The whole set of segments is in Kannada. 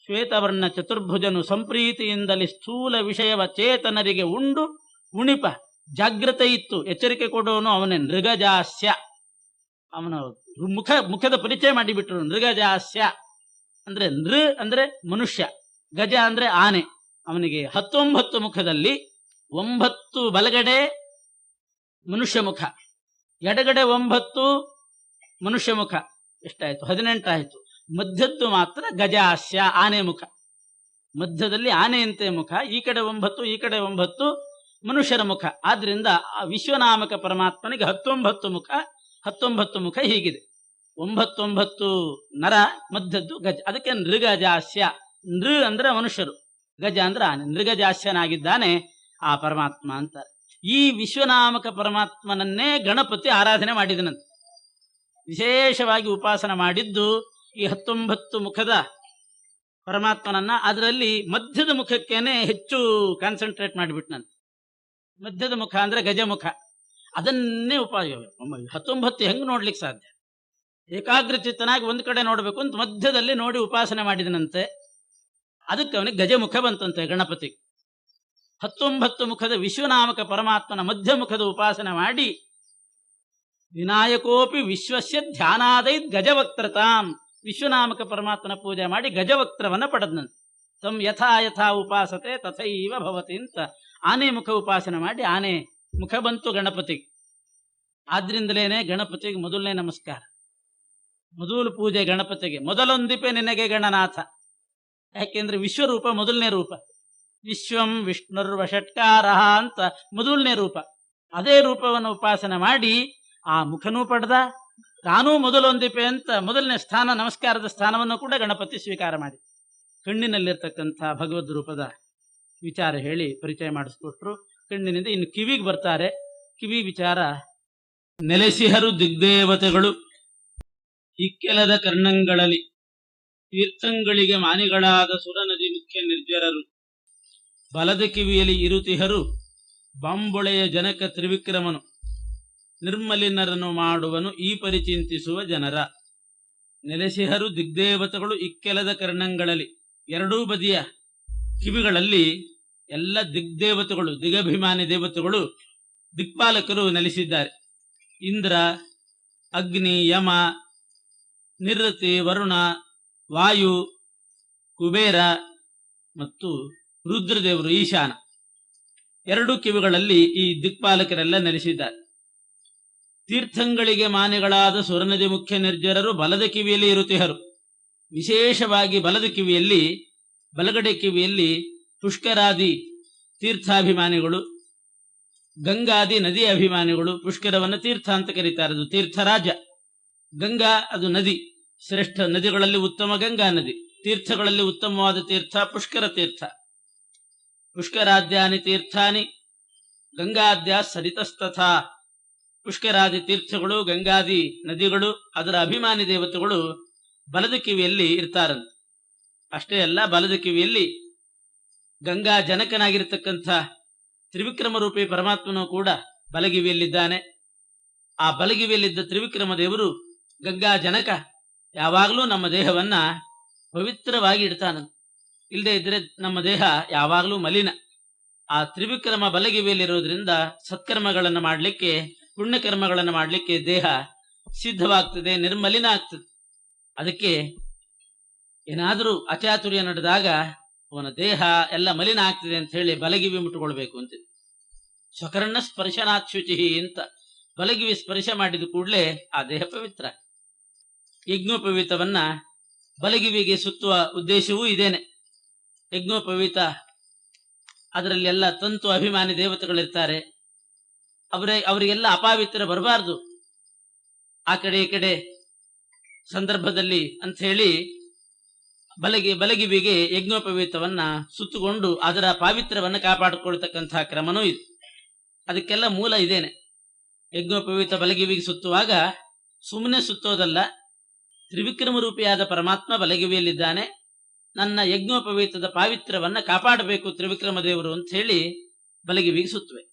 ಶ್ವೇತವರ್ಣ ಚತುರ್ಭುಜನು ಸಂಪ್ರೀತಿಯಿಂದಲೇ ಸ್ಥೂಲ ವಿಷಯವ ಚೇತನರಿಗೆ ಉಂಡು ಉಣಿಪ ಜಾಗ್ರತೆ ಇತ್ತು ಎಚ್ಚರಿಕೆ ಕೊಡೋನು ಅವನೇ ನೃಗಜಾಸ್ಯ. ಅವನ ಮುಖದ ಪರಿಚಯ ಮಾಡಿಬಿಟ್ರು. ನೃಗಜಾಸ್ಯ ಅಂದ್ರೆ ಅಂದ್ರೆ ಮನುಷ್ಯ, ಗಜ ಅಂದ್ರೆ ಆನೆ. ಅವನಿಗೆ 19 ಮುಖದಲ್ಲಿ 9 ಬಲಗಡೆ ಮನುಷ್ಯ ಮುಖ, ಎಡಗಡೆ 9 ಮನುಷ್ಯ ಮುಖ. ಎಷ್ಟಾಯ್ತು? 18 ಆಯ್ತು. ಮಧ್ಯದ್ದು ಮಾತ್ರ ಗಜಾಸ್ಯ, ಆನೆ ಮುಖ. ಮಧ್ಯದಲ್ಲಿ ಆನೆಯಂತೆ ಮುಖ, ಈ ಕಡೆ 9 ಈ ಕಡೆ 9 ಮನುಷ್ಯರ ಮುಖ. ಆದ್ರಿಂದ ಆ ವಿಶ್ವನಾಮಕ ಪರಮಾತ್ಮನಿಗೆ 19 ಮುಖ ಹೀಗಿದೆ. 9 ನರ, ಮಧ್ಯದ್ದು ಗಜ. ಅದಕ್ಕೆ ನೃಗಜಾಸ್ಯ. ನೃ ಅಂದ್ರೆ ಮನುಷ್ಯರು, ಗಜ ಅಂದ್ರೆ ಆನೆ. ನೃಗಜಾಸ್ಯನಾಗಿದ್ದಾನೆ ಆ ಪರಮಾತ್ಮ ಅಂತ. ಈ ವಿಶ್ವನಾಮಕ ಪರಮಾತ್ಮನನ್ನೇ ಗಣಪತಿ ಆರಾಧನೆ ಮಾಡಿದನಂತೆ. ವಿಶೇಷವಾಗಿ ಉಪಾಸನ ಮಾಡಿದ್ದು ಈ 19 ಮುಖದ ಪರಮಾತ್ಮನನ್ನ. ಅದರಲ್ಲಿ ಮಧ್ಯದ ಮುಖಕ್ಕೇನೆ ಹೆಚ್ಚು ಕಾನ್ಸಂಟ್ರೇಟ್ ಮಾಡಿಬಿಟ್ನಂತೆ. ಮಧ್ಯದ ಮುಖ ಅಂದ್ರೆ ಗಜಮುಖ, ಅದನ್ನೇ 19 ಹೆಂಗ್ ನೋಡ್ಲಿಕ್ಕೆ ಸಾಧ್ಯ? ಏಕಾಗ್ರಚಿತ್ತನಾಗಿ ಒಂದು ಕಡೆ ನೋಡ್ಬೇಕು ಅಂತ ಮಧ್ಯದಲ್ಲಿ ನೋಡಿ ಉಪಾಸನೆ ಮಾಡಿದನಂತೆ. ಅದಕ್ಕೆ ಅವನಿಗೆ ಗಜಮುಖ ಬಂತಂತೆ ಗಣಪತಿ. 19 ಮುಖದ ವಿಶ್ವನಾಮಕ ಪರಮಾತ್ಮನ ಮಧ್ಯ ಮುಖದ ಉಪಾಸನೆ ಮಾಡಿ ವಿನಾಯಕೋಪಿ ವಿಶ್ವಸ್ಯ ಧ್ಯಾನಾದೈ ಗಜವಕ್ತ್ರತಾಂ, ವಿಶ್ವನಾಮಕ ಪರಮಾತ್ಮನ ಪೂಜೆ ಮಾಡಿ ಗಜವಕ್ತ್ರವನ್ನ ಪಡೆದನಂತೆ. ತಮ್ ಯಥಾ ಯಥಾ ಉಪಾಸತೆ ತಥೈವ ಭವತಿ ಅಂತ ಆನೆ ಮುಖ ಉಪಾಸನೆ ಮಾಡಿ ಆನೆ ಮುಖ ಬಂತು ಗಣಪತಿಗೆ. ಆದ್ರಿಂದಲೇನೆ ಗಣಪತಿಗೆ ಮೊದಲನೇ ನಮಸ್ಕಾರ, ಮೊದಲು ಪೂಜೆ ಗಣಪತಿಗೆ. ಮೊದಲೊಂದಿಪೆ ನಿನಗೆ ಗಣನಾಥ. ಯಾಕೆಂದ್ರೆ ವಿಶ್ವರೂಪ ಮೊದಲನೇ ರೂಪ. ವಿಶ್ವಂ ವಿಷ್ಣುರ್ವಷಟ್ಕಾರ ಅಂತ ಮೊದಲನೇ ರೂಪ. ಅದೇ ರೂಪವನ್ನು ಉಪಾಸನೆ ಮಾಡಿ ಆ ಮುಖನೂ ಪಡೆದ, ತಾನೂ ಮೊದಲೊಂದಿಪೆ ಅಂತ ಮೊದಲನೇ ಸ್ಥಾನ, ನಮಸ್ಕಾರದ ಸ್ಥಾನವನ್ನು ಕೂಡ ಗಣಪತಿ ಸ್ವೀಕಾರ ಮಾಡಿ ಕಣ್ಣಿನಲ್ಲಿರ್ತಕ್ಕಂಥ ಭಗವದ್ ರೂಪದ ವಿಚಾರ ಹೇಳಿ ಪರಿಚಯ ಮಾಡಿಸ್ಕೊಟ್ರು. ಕಣ್ಣಿನಿಂದ ಇನ್ನು ಕಿವಿಗೆ ಬರ್ತಾರೆ. ಕಿವಿ ವಿಚಾರ. ನೆಲೆಸಿಹರು ದಿಗ್ದೇವತೆಗಳು ಇಕ್ಕೆಲದ ಕರ್ಣಂಗಳಲ್ಲಿ, ತೀರ್ಥಂಗಳಿಗೆ ಮಾನಿಗಳಾದ ಸುರನದಿ ಮುಖ್ಯ ನಿರ್ಜರರು, ಬಲದ ಕಿವಿಯಲ್ಲಿ ಇರುತಿಹರು ಬಾಂಬೊಳೆಯ ಜನಕ ತ್ರಿವಿಕ್ರಮನು, ನಿರ್ಮಲಿನರನ್ನು ಮಾಡುವನು ಈ ಪರಿಚಿಂತಿಸುವ ಜನರ. ನೆಲೆಸಿಹರು ದಿಗ್ದೇವತೆಗಳು ಇಕ್ಕೆಲದ ಕರ್ಣಂಗಳಲ್ಲಿ, ಎರಡೂ ಬದಿಯ ಕಿವಿಗಳಲ್ಲಿ ಎಲ್ಲ ದಿಗ್ದೇವತೆಗಳು, ದಿಗಭಿಮಾನಿ ದೇವತೆಗಳು, ದಿಕ್ಪಾಲಕರು ನೆಲೆಸಿದ್ದಾರೆ. ಇಂದ್ರ, ಅಗ್ನಿ, ಯಮ, ನಿರತಿ, ವರುಣ, ವಾಯು, ಕುಬೇರ ಮತ್ತು ರುದ್ರದೇವರು ಈಶಾನ, ಎರಡೂ ಕಿವಿಗಳಲ್ಲಿ ಈ ದಿಕ್ಪಾಲಕರೆಲ್ಲ ನೆಲೆಸಿದ್ದಾರೆ. ತೀರ್ಥಂಗಳಿಗೆ ಮಾನೆಗಳಾದ ಸುರನದಿ ಮುಖ್ಯ ನಿರ್ಜರರು ಬಲದ ಕಿವಿಯಲ್ಲಿ ಇರುತಿಹರು. ವಿಶೇಷವಾಗಿ ಬಲದ ಕಿವಿಯಲ್ಲಿ, ಬಲಗಡೆ ಕಿವಿಯಲ್ಲಿ ಪುಷ್ಕರಾದಿ ತೀರ್ಥಾಭಿಮಾನಿಗಳು, ಗಂಗಾದಿ ನದಿಯ ಅಭಿಮಾನಿಗಳು. ಪುಷ್ಕರವನ್ನು ತೀರ್ಥ ಅಂತ ಕರೀತಾರೆ, ಅದು ತೀರ್ಥರಾಜ. ಗಂಗಾ ಅದು ನದಿ, ಶ್ರೇಷ್ಠ ನದಿಗಳಲ್ಲಿ ಉತ್ತಮ ಗಂಗಾ ನದಿ. ತೀರ್ಥಗಳಲ್ಲಿ ಉತ್ತಮವಾದ ತೀರ್ಥ ಪುಷ್ಕರ ತೀರ್ಥ. ಪುಷ್ಕರಾದ್ಯಾನಿ ತೀರ್ಥಾನಿ ಗಂಗಾದ್ಯ ಸರಿತಸ್ತಥಾ. ಪುಷ್ಕರಾದಿ ತೀರ್ಥಗಳು, ಗಂಗಾದಿ ನದಿಗಳು, ಅದರ ಅಭಿಮಾನಿ ದೇವತೆಗಳು ಬಲದ ಕಿವಿಯಲ್ಲಿ ಇರ್ತಾರಂತೆ. ಅಷ್ಟೇ ಅಲ್ಲ, ಬಲದ ಕಿವಿಯಲ್ಲಿ ಗಂಗಾ ಜನಕನಾಗಿರ್ತಕ್ಕಂಥ ತ್ರಿವಿಕ್ರಮ ರೂಪಿ ಪರಮಾತ್ಮನು ಕೂಡ ಬಲಗಿವಿಯಲ್ಲಿದ್ದಾನೆ. ಆ ಬಲಗಿವಿಯಲ್ಲಿದ್ದ ತ್ರಿವಿಕ್ರಮ ದೇವರು ಗಂಗಾ ಜನಕ ಯಾವಾಗಲೂ ನಮ್ಮ ದೇಹವನ್ನ ಪವಿತ್ರವಾಗಿ ಇಡ್ತಾನ. ಇಲ್ಲದೆ ಇದ್ರೆ ನಮ್ಮ ದೇಹ ಯಾವಾಗಲೂ ಮಲಿನ. ಆ ತ್ರಿವಿಕ್ರಮ ಬಲಗಿವಿಯಲ್ಲಿರೋದ್ರಿಂದ ಸತ್ಕರ್ಮಗಳನ್ನು ಮಾಡಲಿಕ್ಕೆ, ಪುಣ್ಯಕರ್ಮಗಳನ್ನು ಮಾಡಲಿಕ್ಕೆ ದೇಹ ಸಿದ್ಧವಾಗ್ತದೆ, ನಿರ್ಮಲಿನ ಆಗ್ತದೆ. ಅದಕ್ಕೆ ಏನಾದರೂ ಅಚಾತುರ್ಯ ನಡೆದಾಗ ಅವನ ದೇಹ ಎಲ್ಲ ಮಲಿನ ಆಗ್ತದೆ ಅಂತ ಹೇಳಿ ಬಲಗಿವಿ ಮುಟ್ಟುಕೊಳ್ಬೇಕು ಅಂತ. ಸ್ವಕರ್ಣ ಸ್ಪರ್ಶನಾಚ್ಯುಚಿ ಅಂತ ಬಲಗಿವಿ ಸ್ಪರ್ಶ ಮಾಡಿದ ಕೂಡಲೇ ಆ ದೇಹ ಪವಿತ್ರ. ಯಜ್ಞೋಪವೀತವನ್ನ ಬಲಗಿವಿಗೆ ಸುತ್ತುವ ಉದ್ದೇಶವೂ ಇದೇನೆ. ಯಜ್ಞೋಪವೀತ ಅದರಲ್ಲಿ ಎಲ್ಲ ತಂತು ಅಭಿಮಾನಿ ದೇವತೆಗಳಿರ್ತಾರೆ. ಅವರಿಗೆಲ್ಲ ಅಪಾವಿತ್ರ ಬರಬಾರ್ದು ಆ ಕಡೆ ಈ ಕಡೆ ಸಂದರ್ಭದಲ್ಲಿ ಅಂತ ಹೇಳಿ ಬಲಗಿವಿಗೆ ಯಜ್ಞೋಪವೀತವನ್ನ ಸುತ್ತುಕೊಂಡು ಅದರ ಪಾವಿತ್ರ್ಯವನ್ನ ಕಾಪಾಡಿಕೊಳ್ತಕ್ಕಂತಹ ಕ್ರಮನೂ ಇದೆ. ಅದಕ್ಕೆಲ್ಲ ಮೂಲ ಇದೇನೆ. ಯಜ್ಞೋಪವೀತ ಬಲಗಿವಿಗೆ ಸುತ್ತುವಾಗ ಸುಮ್ಮನೆ ಸುತ್ತೋದಲ್ಲ, ತ್ರಿವಿಕ್ರಮ ರೂಪಿಯಾದ ಪರಮಾತ್ಮ ಬಲಗಿವಿಯಲ್ಲಿದ್ದಾನೆ, ನನ್ನ ಯಜ್ಞೋಪವೀತದ ಪಾವಿತ್ರ್ಯವನ್ನ ಕಾಪಾಡಬೇಕು ತ್ರಿವಿಕ್ರಮ ದೇವರು ಅಂತ ಹೇಳಿ ಬಲಗಿವಿಗೆ ಸುತ್ತುವೆ.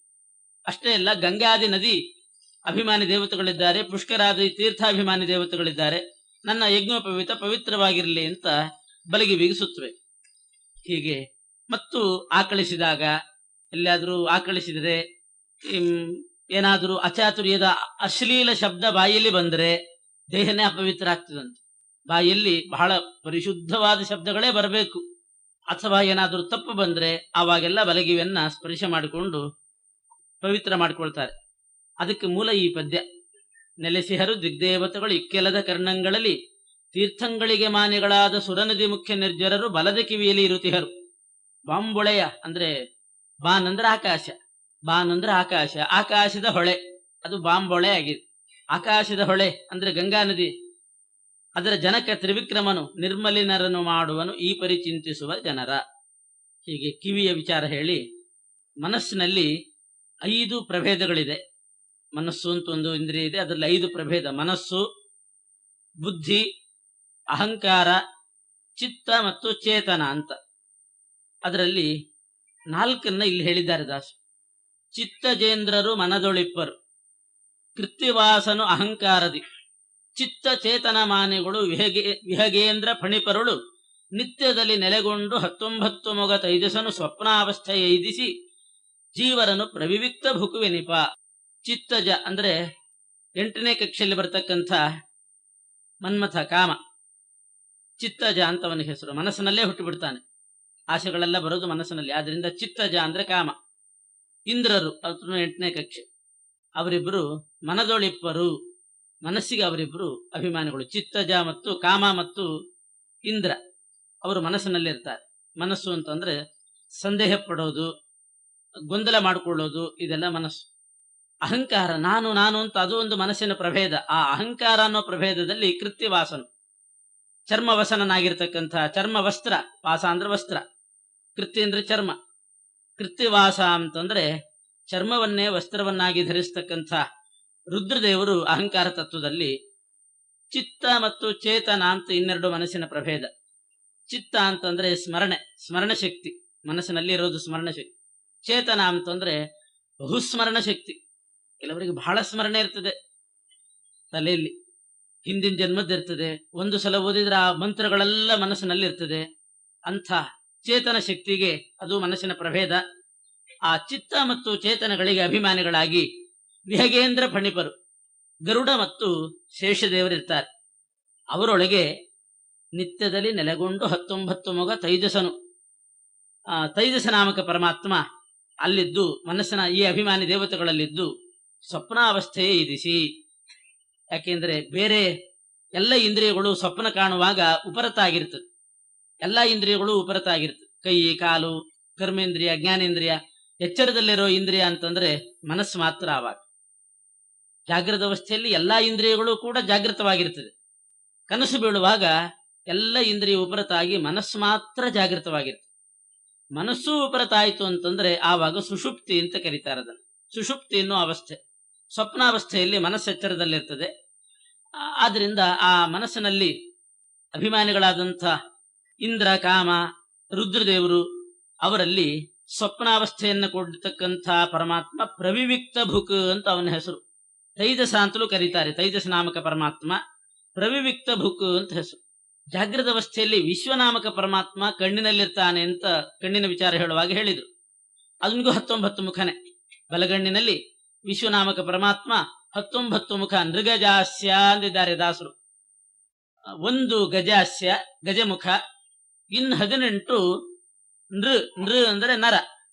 ಅಷ್ಟೇ ಅಲ್ಲ, ಗಂಗಾದಿ ನದಿ ಅಭಿಮಾನಿ ದೇವತೆಗಳಿದ್ದಾರೆ, ಪುಷ್ಕರಾದಿ ತೀರ್ಥಾಭಿಮಾನಿ ದೇವತೆಗಳಿದ್ದಾರೆ. ನನ್ನ ಯಜ್ಞೋಪವೀತ ಪವಿತ್ರವಾಗಿರಲಿ ಅಂತ ಬಲಗಿವಿಗೆ ಸುತ್ತುವೆ. ಹೀಗೆ. ಮತ್ತು ಆಕಳಿಸಿದಾಗ, ಎಲ್ಲಾದರೂ ಆಕಳಿಸಿದರೆ, ಏನಾದರೂ ಅಚಾತುರ್ಯದ ಅಶ್ಲೀಲ ಶಬ್ದ ಬಾಯಲ್ಲಿ ಬಂದರೆ ದೇಹನೇ ಅಪವಿತ್ರ ಆಗ್ತದಂತೆ. ಬಾಯಲ್ಲಿ ಬಹಳ ಪರಿಶುದ್ಧವಾದ ಶಬ್ದಗಳೇ ಬರಬೇಕು. ಅಥವಾ ಏನಾದರೂ ತಪ್ಪು ಬಂದ್ರೆ ಆವಾಗೆಲ್ಲ ಬಲಗಿವೆಯನ್ನ ಸ್ಪರ್ಶ ಮಾಡಿಕೊಂಡು ಪವಿತ್ರ ಮಾಡಿಕೊಳ್ತಾರೆ. ಅದಕ್ಕೆ ಮೂಲ ಈ ಪದ್ಯ. ನೆಲೆಸಿಹರು ದಿಗ್ದೇವತೆಗಳು ಇಕ್ಕೆಲದ ಕರ್ಣಗಳಲ್ಲಿ, ತೀರ್ಥಂಗಳಿಗೆ ಮಾನಿಗಳಾದ ಸುರನದಿ ಮುಖ್ಯ ನಿರ್ಜರರು ಬಲದ ಕಿವಿಯಲ್ಲಿ ಇರುತಿಹರು. ಬಾಂಬೊಳೆಯ ಅಂದ್ರೆ ಬಾನ್ ಅಂದ್ರೆ ಆಕಾಶ, ಬಾನ್ ಅಂದ್ರೆ ಆಕಾಶ, ಆಕಾಶದ ಹೊಳೆ ಅದು ಬಾಂಬೊಳೆ ಆಗಿದೆ. ಆಕಾಶದ ಹೊಳೆ ಅಂದ್ರೆ ಗಂಗಾ ನದಿ, ಅದರ ಜನಕ ತ್ರಿವಿಕ್ರಮನು ನಿರ್ಮಲಿನರನ್ನು ಮಾಡುವನು ಈ ಪರಿಚಿಂತಿಸುವ ಜನರ. ಹೀಗೆ ಕಿವಿಯ ವಿಚಾರ ಹೇಳಿ, ಮನಸ್ಸಿನಲ್ಲಿ 5 ಪ್ರಭೇದಗಳಿದೆ. ಮನಸ್ಸು ಅಂತ ಒಂದು ಇಂದ್ರಿಯ ಇದೆ, ಅದರಲ್ಲಿ 5 ಪ್ರಭೇದ: ಮನಸ್ಸು, ಬುದ್ಧಿ, ಅಹಂಕಾರ, ಚಿತ್ತ ಮತ್ತು ಚೇತನ ಅಂತ. ಅದರಲ್ಲಿ 4 ಇಲ್ಲಿ ಹೇಳಿದ್ದಾರೆ ದಾಸು. ಚಿತ್ತಜೇಂದ್ರರು ಮನದೊಳಿಪ್ಪರು, ಕೃತ್ಯವಾಸನು ಅಹಂಕಾರದಿ, ಚಿತ್ತ ಚೇತನ ಮಾನೆಗಳು ವಿಹಗೇಂದ್ರ ಫಣಿಪರುಳು, ನಿತ್ಯದಲ್ಲಿ ನೆಲೆಗೊಂಡು 19 ಮೊಗ ತೈಜಸನು ಸ್ವಪ್ನಾವಸ್ಥೆಯ ಎಯ್ದಿಸಿ ಜೀವರನು ಪ್ರವಿವಿಕ್ತ ಭುಕುವೆನಿಪ. ಚಿತ್ತಜ ಅಂದ್ರೆ 8ನೇ ಕಕ್ಷೆಯಲ್ಲಿ ಬರ್ತಕ್ಕಂಥ ಮನ್ಮಥ ಕಾಮ, ಚಿತ್ತಜ ಅಂತ ಅವನ ಹೆಸರು. ಮನಸ್ಸಿನಲ್ಲೇ ಹುಟ್ಟುಬಿಡ್ತಾನೆ, ಆಶೆಗಳೆಲ್ಲ ಬರೋದು ಮನಸ್ಸಿನಲ್ಲಿ. ಆದ್ರಿಂದ ಚಿತ್ತಜ ಅಂದ್ರೆ ಕಾಮ. ಇಂದ್ರರು ಅದನ್ನು 8ನೇ ಕಕ್ಷೆ, ಅವರಿಬ್ಬರು ಮನದೊಳಿಪ್ಪರು, ಮನಸ್ಸಿಗೆ ಅವರಿಬ್ಬರು ಅಭಿಮಾನಿಗಳು. ಚಿತ್ತಜ ಮತ್ತು ಕಾಮ ಮತ್ತು ಇಂದ್ರ ಅವರು ಮನಸ್ಸಿನಲ್ಲಿರ್ತಾರೆ. ಮನಸ್ಸು ಅಂತಂದ್ರೆ ಸಂದೇಹ ಪಡೋದು, ಗೊಂದಲ ಮಾಡಿಕೊಳ್ಳೋದು, ಇದೆಲ್ಲ ಮನಸ್ಸು. ಅಹಂಕಾರ, ನಾನು ನಾನು ಅಂತ, ಅದು ಒಂದು ಮನಸ್ಸಿನ ಪ್ರಭೇದ. ಆ ಅಹಂಕಾರ ಅನ್ನೋ ಪ್ರಭೇದದಲ್ಲಿ ಕೃತ್ಯವಾಸನು, ಚರ್ಮವಸನಾಗಿರ್ತಕ್ಕಂಥ, ಚರ್ಮ ವಸ್ತ್ರ, ವಾಸ ಅಂದ್ರೆ ವಸ್ತ್ರ, ಕೃತ್ಯ ಅಂದ್ರೆ ಚರ್ಮ. ಕೃತ್ಯವಾಸ ಅಂತಂದ್ರೆ ಚರ್ಮವನ್ನೇ ವಸ್ತ್ರವನ್ನಾಗಿ ಧರಿಸ್ತಕ್ಕಂಥ ರುದ್ರದೇವರು ಅಹಂಕಾರ ತತ್ವದಲ್ಲಿ. ಚಿತ್ತ ಮತ್ತು ಚೇತನ ಅಂತ 2 ಮನಸ್ಸಿನ ಪ್ರಭೇದ. ಚಿತ್ತ ಅಂತಂದ್ರೆ ಸ್ಮರಣೆ, ಸ್ಮರಣ ಶಕ್ತಿ, ಮನಸ್ಸಿನಲ್ಲಿ ಇರೋದು ಸ್ಮರಣ ಶಕ್ತಿ. ಚೇತನ ಅಂತಂದ್ರೆ ಬಹುಸ್ಮರಣ ಶಕ್ತಿ. ಕೆಲವರಿಗೆ ಬಹಳ ಸ್ಮರಣೆ ಇರ್ತದೆ ತಲೆಯಲ್ಲಿ, ಹಿಂದಿನ ಜನ್ಮದ್ದಿರ್ತದೆ, ಒಂದು ಸಲ ಓದಿದ್ರೆ ಆ ಮಂತ್ರಗಳೆಲ್ಲ ಮನಸ್ಸಿನಲ್ಲಿ ಇರ್ತದೆ. ಅಂಥ ಚೇತನ ಶಕ್ತಿಗೆ ಅದು ಮನಸ್ಸಿನ ಪ್ರಭೇದ. ಆ ಚಿತ್ತ ಮತ್ತು ಚೇತನಗಳಿಗೆ ಅಭಿಮಾನಿಗಳಾಗಿ ವಿಹಗೇಂದ್ರ ಫಣಿಪರು, ಗರುಡ ಮತ್ತು ಶೇಷದೇವರಿರ್ತಾರೆ. ಅವರೊಳಗೆ ನಿತ್ಯದಲ್ಲಿ ನೆಲೆಗೊಂಡು 19 ಮೊಗ ತೈಜಸನು, ತೈಜಸ ನಾಮಕ ಪರಮಾತ್ಮ ಅಲ್ಲಿದ್ದು, ಮನಸ್ಸಿನ ಈ ಅಭಿಮಾನಿ ದೇವತೆಗಳಲ್ಲಿದ್ದು ಸ್ವಪ್ನಾವಸ್ಥೆಯೇ ಇದಿಸಿ. ಯಾಕೆಂದ್ರೆ ಬೇರೆ ಎಲ್ಲ ಇಂದ್ರಿಯಗಳು ಸ್ವಪ್ನ ಕಾಣುವಾಗ ಉಪರತ ಆಗಿರ್ತದೆ. ಎಲ್ಲ ಇಂದ್ರಿಯಗಳು ಉಪರತ ಆಗಿರ್ತದೆ. ಕೈ, ಕಾಲು, ಕರ್ಮೇಂದ್ರಿಯ, ಜ್ಞಾನೇಂದ್ರಿಯ. ಎಚ್ಚರದಲ್ಲಿರೋ ಇಂದ್ರಿಯ ಅಂತಂದ್ರೆ ಮನಸ್ಸು ಮಾತ್ರ. ಆವಾಗ ಜಾಗೃತ ಅವಸ್ಥೆಯಲ್ಲಿ ಎಲ್ಲಾ ಇಂದ್ರಿಯಗಳು ಕೂಡ ಜಾಗೃತವಾಗಿರ್ತದೆ. ಕನಸು ಬೀಳುವಾಗ ಎಲ್ಲ ಇಂದ್ರಿಯ ಉಪರತ ಆಗಿ ಮನಸ್ಸು ಮಾತ್ರ ಜಾಗೃತವಾಗಿರ್ತದೆ. ಮನಸ್ಸು ಉಪರತ ಆಯಿತು ಅಂತಂದ್ರೆ ಆವಾಗ ಸುಷುಪ್ತಿ ಅಂತ ಕರೀತಾರೆ ಅದನ್ನು. ಸುಷುಪ್ತಿ ಎನ್ನುವ ಅವಸ್ಥೆ. ಸ್ವಪ್ನಾವಸ್ಥೆಯಲ್ಲಿ ಮನಸ್ಸು ಎಚ್ಚರದಲ್ಲಿರ್ತದೆ. ಆದ್ರಿಂದ ಆ ಮನಸ್ಸಿನಲ್ಲಿ ಅಭಿಮಾನಿಗಳಾದಂಥ ಇಂದ್ರ, ಕಾಮ, ರುದ್ರದೇವರು, ಅವರಲ್ಲಿ ಸ್ವಪ್ನಾವಸ್ಥೆಯನ್ನು ಕೊಡ್ತಕ್ಕಂಥ ಪರಮಾತ್ಮ ಪ್ರವಿವಿಕ್ತ ಭುಕ್ ಅಂತ ಅವನ ಹೆಸರು. ತೈಜಸ ಅಂತಲೂ ಕರೀತಾರೆ. ತೈಜಸ ನಾಮಕ ಪರಮಾತ್ಮ ಪ್ರವಿವಿಕ್ತ ಭುಕ್ ಅಂತ ಹೆಸರು. ಜಾಗೃತ ಅವಸ್ಥೆಯಲ್ಲಿ ವಿಶ್ವನಾಮಕ ಪರಮಾತ್ಮ ಕಣ್ಣಿನಲ್ಲಿರ್ತಾನೆ ಅಂತ ಕಣ್ಣಿನ ವಿಚಾರ ಹೇಳುವಾಗ ಹೇಳಿದ್ರು. ಅದನಿಗೂ 19 ಮುಖನೇ. ಬಲಗಣ್ಣಿನಲ್ಲಿ ವಿಶ್ವನಾಮಕ ಪರಮಾತ್ಮ 19 ಮುಖ. ನೃಗಜಾಸ್ಯ ಅಂದಿದ್ದಾರೆ ದಾಸರು. 1 ಗಜಾಸ್ಯ, ಗಜಮುಖ. ಇನ್ನು 18 ನೃ ಅಂದ್ರೆ ನರ,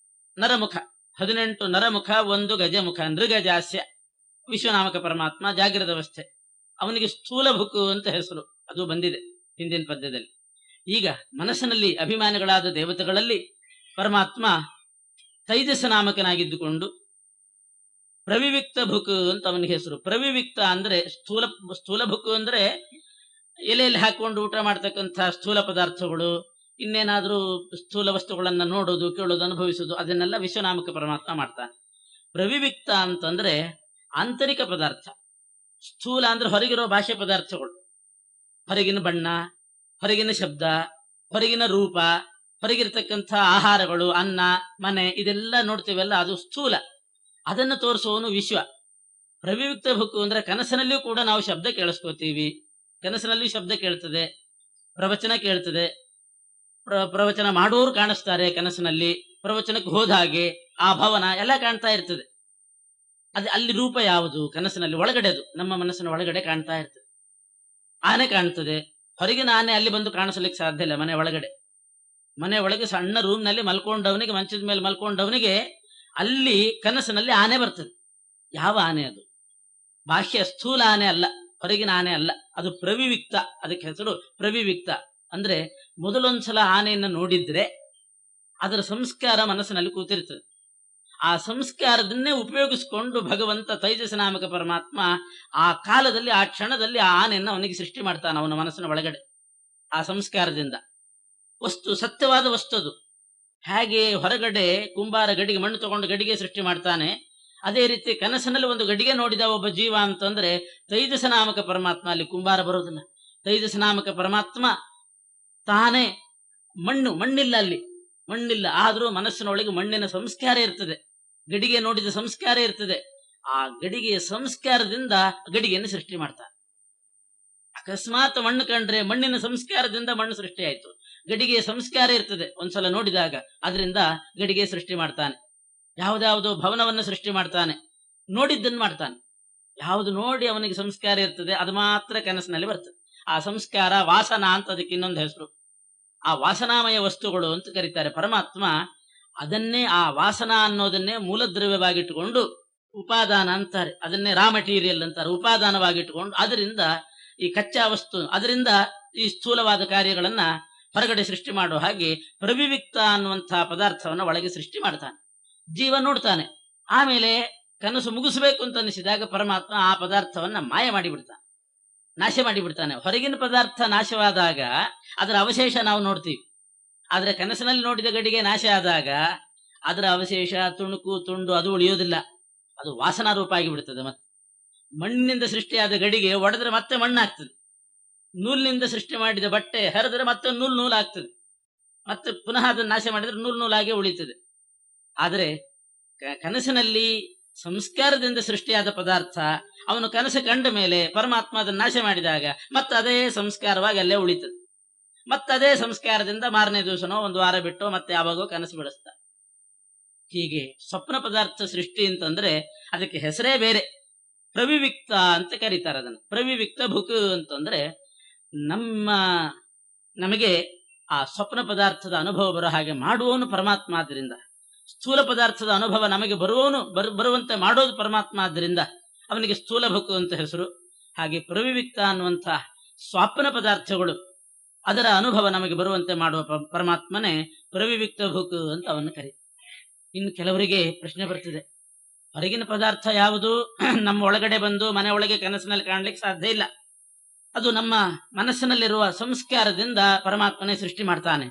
ನರಮುಖ. 18 ನರಮುಖ, 1 ಗಜಮುಖ. ನೃಗಜಾಸ್ಯ ವಿಶ್ವನಾಮಕ ಪರಮಾತ್ಮ ಜಾಗೃತ ಅವಸ್ಥೆ. ಅವನಿಗೆ ಸ್ಥೂಲ ಭುಕು ಅಂತ ಹೆಸರು, ಅದು ಬಂದಿದೆ ಹಿಂದಿನ ಪದ್ಯದಲ್ಲಿ. ಈಗ ಮನಸ್ಸಿನಲ್ಲಿ ಅಭಿಮಾನಿಗಳಾದ ದೇವತೆಗಳಲ್ಲಿ ಪರಮಾತ್ಮ ತೈಜಸ ನಾಮಕನಾಗಿದ್ದುಕೊಂಡು ಪ್ರವಿವಿಕ್ತ ಭುಕ್ ಅಂತ ಅವನಿಗೆ ಹೆಸರು. ಪ್ರವಿವಿಕ್ತ ಅಂದ್ರೆ ಸ್ಥೂಲ ಭುಕ್ ಅಂದ್ರೆ ಎಲೆಯಲ್ಲಿ ಹಾಕೊಂಡು ಊಟ ಮಾಡ್ತಕ್ಕಂಥ ಸ್ಥೂಲ ಪದಾರ್ಥಗಳು, ಇನ್ನೇನಾದ್ರೂ ಸ್ಥೂಲ ವಸ್ತುಗಳನ್ನ ನೋಡೋದು, ಕೇಳೋದು, ಅನುಭವಿಸೋದು, ಅದನ್ನೆಲ್ಲ ವಿಶ್ವನಾಮಕ ಪರಮಾತ್ಮ ಮಾಡ್ತಾನೆ. ಪ್ರವಿವಿಕ್ತ ಅಂತಂದ್ರೆ ಆಂತರಿಕ ಪದಾರ್ಥ. ಸ್ಥೂಲ ಅಂದ್ರೆ ಹೊರಗಿರೋ ಭಾಷೆ ಪದಾರ್ಥಗಳು, ಹೊರಗಿನ ಬಣ್ಣ, ಹೊರಗಿನ ಶಬ್ದ, ಹೊರಗಿನ ರೂಪ, ಹೊರಗಿರ್ತಕ್ಕಂಥ ಆಹಾರಗಳು, ಅನ್ನ, ಮನೆ, ಇದೆಲ್ಲ ನೋಡ್ತೀವಲ್ಲ, ಅದು ಸ್ಥೂಲ. ಅದನ್ನು ತೋರಿಸುವವನು ವಿಶ್ವ. ಪ್ರವಿವಿಕ್ತ ಭುಕ್ಕು ಅಂದ್ರೆ ಕನಸಿನಲ್ಲಿಯೂ ಕೂಡ ನಾವು ಶಬ್ದ ಕೇಳಿಸ್ಕೋತೀವಿ, ಕನಸಿನಲ್ಲಿಯೂ ಶಬ್ದ ಕೇಳ್ತದೆ, ಪ್ರವಚನ ಕೇಳ್ತದೆ, ಪ್ರವಚನ ಮಾಡೋರು ಕಾಣಿಸ್ತಾರೆ ಕನಸಿನಲ್ಲಿ, ಪ್ರವಚನಕ್ಕೆ ಹೋದ ಹಾಗೆ ಆ ಭವನ ಎಲ್ಲ ಕಾಣ್ತಾ ಇರ್ತದೆ. ಅಲ್ಲಿ ರೂಪ ಯಾವುದು? ಕನಸಿನಲ್ಲಿ ಒಳಗಡೆ, ಅದು ನಮ್ಮ ಮನಸ್ಸಿನ ಒಳಗಡೆ ಕಾಣ್ತಾ ಇರ್ತದೆ. ಆನೆ ಕಾಣ್ತದೆ, ಹೊರಗಿನ ಆನೆ ಅಲ್ಲಿ ಬಂದು ಕಾಣಿಸ್ಲಿಕ್ಕೆ ಸಾಧ್ಯ ಇಲ್ಲ. ಮನೆ ಒಳಗೆ ಸಣ್ಣ ರೂಮ್ ನಲ್ಲಿ ಮಲ್ಕೊಂಡವನಿಗೆ, ಮಂಚದ ಮೇಲೆ ಮಲ್ಕೊಂಡವನಿಗೆ ಅಲ್ಲಿ ಕನಸಿನಲ್ಲಿ ಆನೆ ಬರ್ತದೆ. ಯಾವ ಆನೆ ಅದು? ಬಾಹ್ಯ ಸ್ಥೂಲ ಆನೆ ಅಲ್ಲ, ಹೊರಗಿನ ಆನೆ ಅಲ್ಲ, ಅದು ಪ್ರವಿವಿಕ್ತ. ಅದಕ್ಕೆ ಹೆಸರು ಪ್ರವಿವಿಕ್ತ. ಅಂದ್ರೆ ಮೊದಲೊಂದ್ಸಲ ಆನೆಯನ್ನು ನೋಡಿದ್ರೆ ಅದರ ಸಂಸ್ಕಾರ ಮನಸ್ಸಿನಲ್ಲಿ ಕೂತಿರ್ತದೆ. ಆ ಸಂಸ್ಕಾರದನ್ನೇ ಉಪಯೋಗಿಸಿಕೊಂಡು ಭಗವಂತ ತೈಜಸ ನಾಮಕ ಪರಮಾತ್ಮ ಆ ಕಾಲದಲ್ಲಿ, ಆ ಕ್ಷಣದಲ್ಲಿ ಆ ಆನೆಯನ್ನು ಅವನಿಗೆ ಸೃಷ್ಟಿ ಮಾಡ್ತಾನೆ ಅವನ ಮನಸ್ಸಿನ ಒಳಗಡೆ. ಆ ಸಂಸ್ಕಾರದಿಂದ ಸತ್ಯವಾದ ವಸ್ತು ಅದು. ಹೇಗೆ ಹೊರಗಡೆ ಕುಂಬಾರ ಗಡಿಗೆ ಮಣ್ಣು ತಗೊಂಡು ಗಡಿಗೆ ಸೃಷ್ಟಿ ಮಾಡ್ತಾನೆ, ಅದೇ ರೀತಿ ಕನಸಿನಲ್ಲಿ ಒಂದು ಗಡಿಗೆ ನೋಡಿದ ಒಬ್ಬ ಜೀವ ಅಂತಂದ್ರೆ ತೈಜಸ ನಾಮಕ ಪರಮಾತ್ಮ, ಅಲ್ಲಿ ಕುಂಬಾರ ಬರೋದಿಲ್ಲ. ತೈಜಸ ನಾಮಕ ಪರಮಾತ್ಮ ತಾನೇ ಮಣ್ಣಿಲ್ಲ, ಅಲ್ಲಿ ಮಣ್ಣಿಲ್ಲ, ಆದ್ರೂ ಮನಸ್ಸಿನೊಳಗೆ ಮಣ್ಣಿನ ಸಂಸ್ಕಾರ ಇರ್ತದೆ, ಗಡಿಗೆ ನೋಡಿದ ಸಂಸ್ಕಾರ ಇರ್ತದೆ. ಆ ಗಡಿಗೆಯ ಸಂಸ್ಕಾರದಿಂದ ಗಡಿಗೆಯನ್ನು ಸೃಷ್ಟಿ ಮಾಡ್ತಾನೆ. ಅಕಸ್ಮಾತ್ ಮಣ್ಣು ಕಂಡ್ರೆ ಮಣ್ಣಿನ ಸಂಸ್ಕಾರದಿಂದ ಮಣ್ಣು ಸೃಷ್ಟಿ ಆಯ್ತು. ಗಡಿಗೆಯ ಸಂಸ್ಕಾರ ಇರ್ತದೆ ಒಂದ್ಸಲ ನೋಡಿದಾಗ, ಅದರಿಂದ ಗಡಿಗೆ ಸೃಷ್ಟಿ ಮಾಡ್ತಾನೆ. ಯಾವುದ್ಯಾವುದೋ ಭವನವನ್ನು ಸೃಷ್ಟಿ ಮಾಡ್ತಾನೆ, ನೋಡಿದ್ದನ್ನು ಮಾಡ್ತಾನೆ. ಯಾವುದು ನೋಡಿ ಅವನಿಗೆ ಸಂಸ್ಕಾರ ಇರ್ತದೆ ಅದು ಮಾತ್ರ ಕನಸಿನಲ್ಲಿ ಬರ್ತದೆ. ಆ ಸಂಸ್ಕಾರ ವಾಸನ ಅಂತ, ಅದಕ್ಕೆ ಇನ್ನೊಂದು ಹೆಸರು. ಆ ವಾಸನಾಮಯ ವಸ್ತುಗಳು ಅಂತ ಕರೀತಾರೆ. ಪರಮಾತ್ಮ ಅದನ್ನೇ, ಆ ವಾಸನ ಅನ್ನೋದನ್ನೇ ಮೂಲದ್ರವ್ಯವಾಗಿಟ್ಟುಕೊಂಡು ಉಪಾದಾನ ಅಂತಾರೆ, ಅದನ್ನೇ ರಾ ಮೆಟೀರಿಯಲ್ ಅಂತಾರೆ, ಉಪಾದಾನವಾಗಿಟ್ಟುಕೊಂಡು ಅದರಿಂದ ಈ ಕಚ್ಚಾ ವಸ್ತು, ಅದರಿಂದ ಈ ಸ್ಥೂಲವಾದ ಕಾರ್ಯಗಳನ್ನ ಹೊರಗಡೆ ಸೃಷ್ಟಿ ಮಾಡುವ ಹಾಗೆ ಪ್ರವಿವಿಕ್ತ ಅನ್ನುವಂತಹ ಪದಾರ್ಥವನ್ನ ಒಳಗೆ ಸೃಷ್ಟಿ ಮಾಡ್ತಾನೆ. ಜೀವ ನೋಡ್ತಾನೆ. ಆಮೇಲೆ ಕನಸು ಮುಗಿಸ್ಬೇಕು ಅಂತ ಅನಿಸಿದಾಗ ಪರಮಾತ್ಮ ಆ ಪದಾರ್ಥವನ್ನ ಮಾಯ ಮಾಡಿಬಿಡ್ತಾನೆ, ನಾಶ ಮಾಡಿಬಿಡ್ತಾನೆ. ಹೊರಗಿನ ಪದಾರ್ಥ ನಾಶವಾದಾಗ ಅದರ ಅವಶೇಷ ನಾವು ನೋಡ್ತೀವಿ. ಆದ್ರೆ ಕನಸಿನಲ್ಲಿ ನೋಡಿದ ಗಡಿಗೆ ನಾಶ ಆದಾಗ ಅದರ ಅವಶೇಷ, ತುಣುಕು ತುಂಡು ಅದು ಉಳಿಯೋದಿಲ್ಲ, ಅದು ವಾಸನಾ ರೂಪ ಆಗಿಬಿಡ್ತದೆ. ಮತ್ತೆ ಮಣ್ಣಿನಿಂದ ಸೃಷ್ಟಿಯಾದ ಗಡಿಗೆ ಒಡೆದ್ರೆ ಮತ್ತೆ ಮಣ್ಣಾಗ್ತದೆ, ನೂಲಿನಿಂದ ಸೃಷ್ಟಿ ಮಾಡಿದ ಬಟ್ಟೆ ಹರಿದ್ರೆ ಮತ್ತೆ ನೂಲಾಗ್ತದೆ, ಮತ್ತೆ ಪುನಃ ಅದನ್ನು ನಾಶ ಮಾಡಿದ್ರೆ ನೂಲಾಗೆ ಉಳಿತದೆ. ಆದರೆ ಕನಸಿನಲ್ಲಿ ಸಂಸ್ಕಾರದಿಂದ ಸೃಷ್ಟಿಯಾದ ಪದಾರ್ಥ ಅವನು ಕನಸು ಕಂಡ ಮೇಲೆ ಪರಮಾತ್ಮ ಅದನ್ನು ನಾಶ ಮಾಡಿದಾಗ ಮತ್ತೆ ಅದೇ ಸಂಸ್ಕಾರವಾಗಿ ಅಲ್ಲೇ ಉಳಿತದೆ. ಮತ್ತದೇ ಸಂಸ್ಕಾರದಿಂದ ಮಾರನೇ ದಿವಸನೋ ಒಂದು ವಾರ ಬಿಟ್ಟು ಮತ್ತೆ ಯಾವಾಗೋ ಕನಸು ಬಿಡಿಸ್ತಾರೆ. ಹೀಗೆ ಸ್ವಪ್ನ ಪದಾರ್ಥ ಸೃಷ್ಟಿ ಅಂತಂದ್ರೆ ಅದಕ್ಕೆ ಹೆಸರೇ ಬೇರೆ, ಪ್ರವಿವಿಕ್ತ ಅಂತ ಕರೀತಾರೆ ಅದನ್ನು. ಪ್ರವಿವಿಕ್ತ ಭುಕ್ ಅಂತಂದ್ರೆ ನಮಗೆ ಆ ಸ್ವಪ್ನ ಪದಾರ್ಥದ ಅನುಭವ ಬರೋ ಹಾಗೆ ಮಾಡುವವನು ಪರಮಾತ್ಮ. ಆದ್ದರಿಂದ ಸ್ಥೂಲ ಪದಾರ್ಥದ ಅನುಭವ ನಮಗೆ ಬರುವಂತೆ ಮಾಡೋದು ಪರಮಾತ್ಮ. ಆದ್ದರಿಂದ ಅವನಿಗೆ ಸ್ಥೂಲ ಭುಕ್ ಅಂತ ಹೆಸರು. ಹಾಗೆ ಪ್ರವಿವಿಕ್ತ ಅನ್ನುವಂಥ ಸ್ವಪ್ನ ಪದಾರ್ಥಗಳು ಅದರ ಅನುಭವ ನಮಗೆ ಬರುವಂತೆ ಮಾಡುವ ಪರಮಾತ್ಮನೇ ಪ್ರವಿವಿಕ್ತ ಭುಕ್ ಅಂತ ಅವನ್ನು ಕರೀತಾರೆ. ಇನ್ನು ಕೆಲವರಿಗೆ ಪ್ರಶ್ನೆ ಬರ್ತದೆ, ಹೊರಗಿನ ಪದಾರ್ಥ ಯಾವುದು ನಮ್ಮ ಒಳಗಡೆ ಬಂದು ಮನೆ ಒಳಗೆ ಕನಸಿನಲ್ಲಿ ಕಾಣ್ಲಿಕ್ಕೆ ಸಾಧ್ಯ ಇಲ್ಲ, ಅದು ನಮ್ಮ ಮನಸ್ಸಿನಲ್ಲಿರುವ ಸಂಸ್ಕಾರದಿಂದ ಪರಮಾತ್ಮನೇ ಸೃಷ್ಟಿ ಮಾಡ್ತಾನೆ.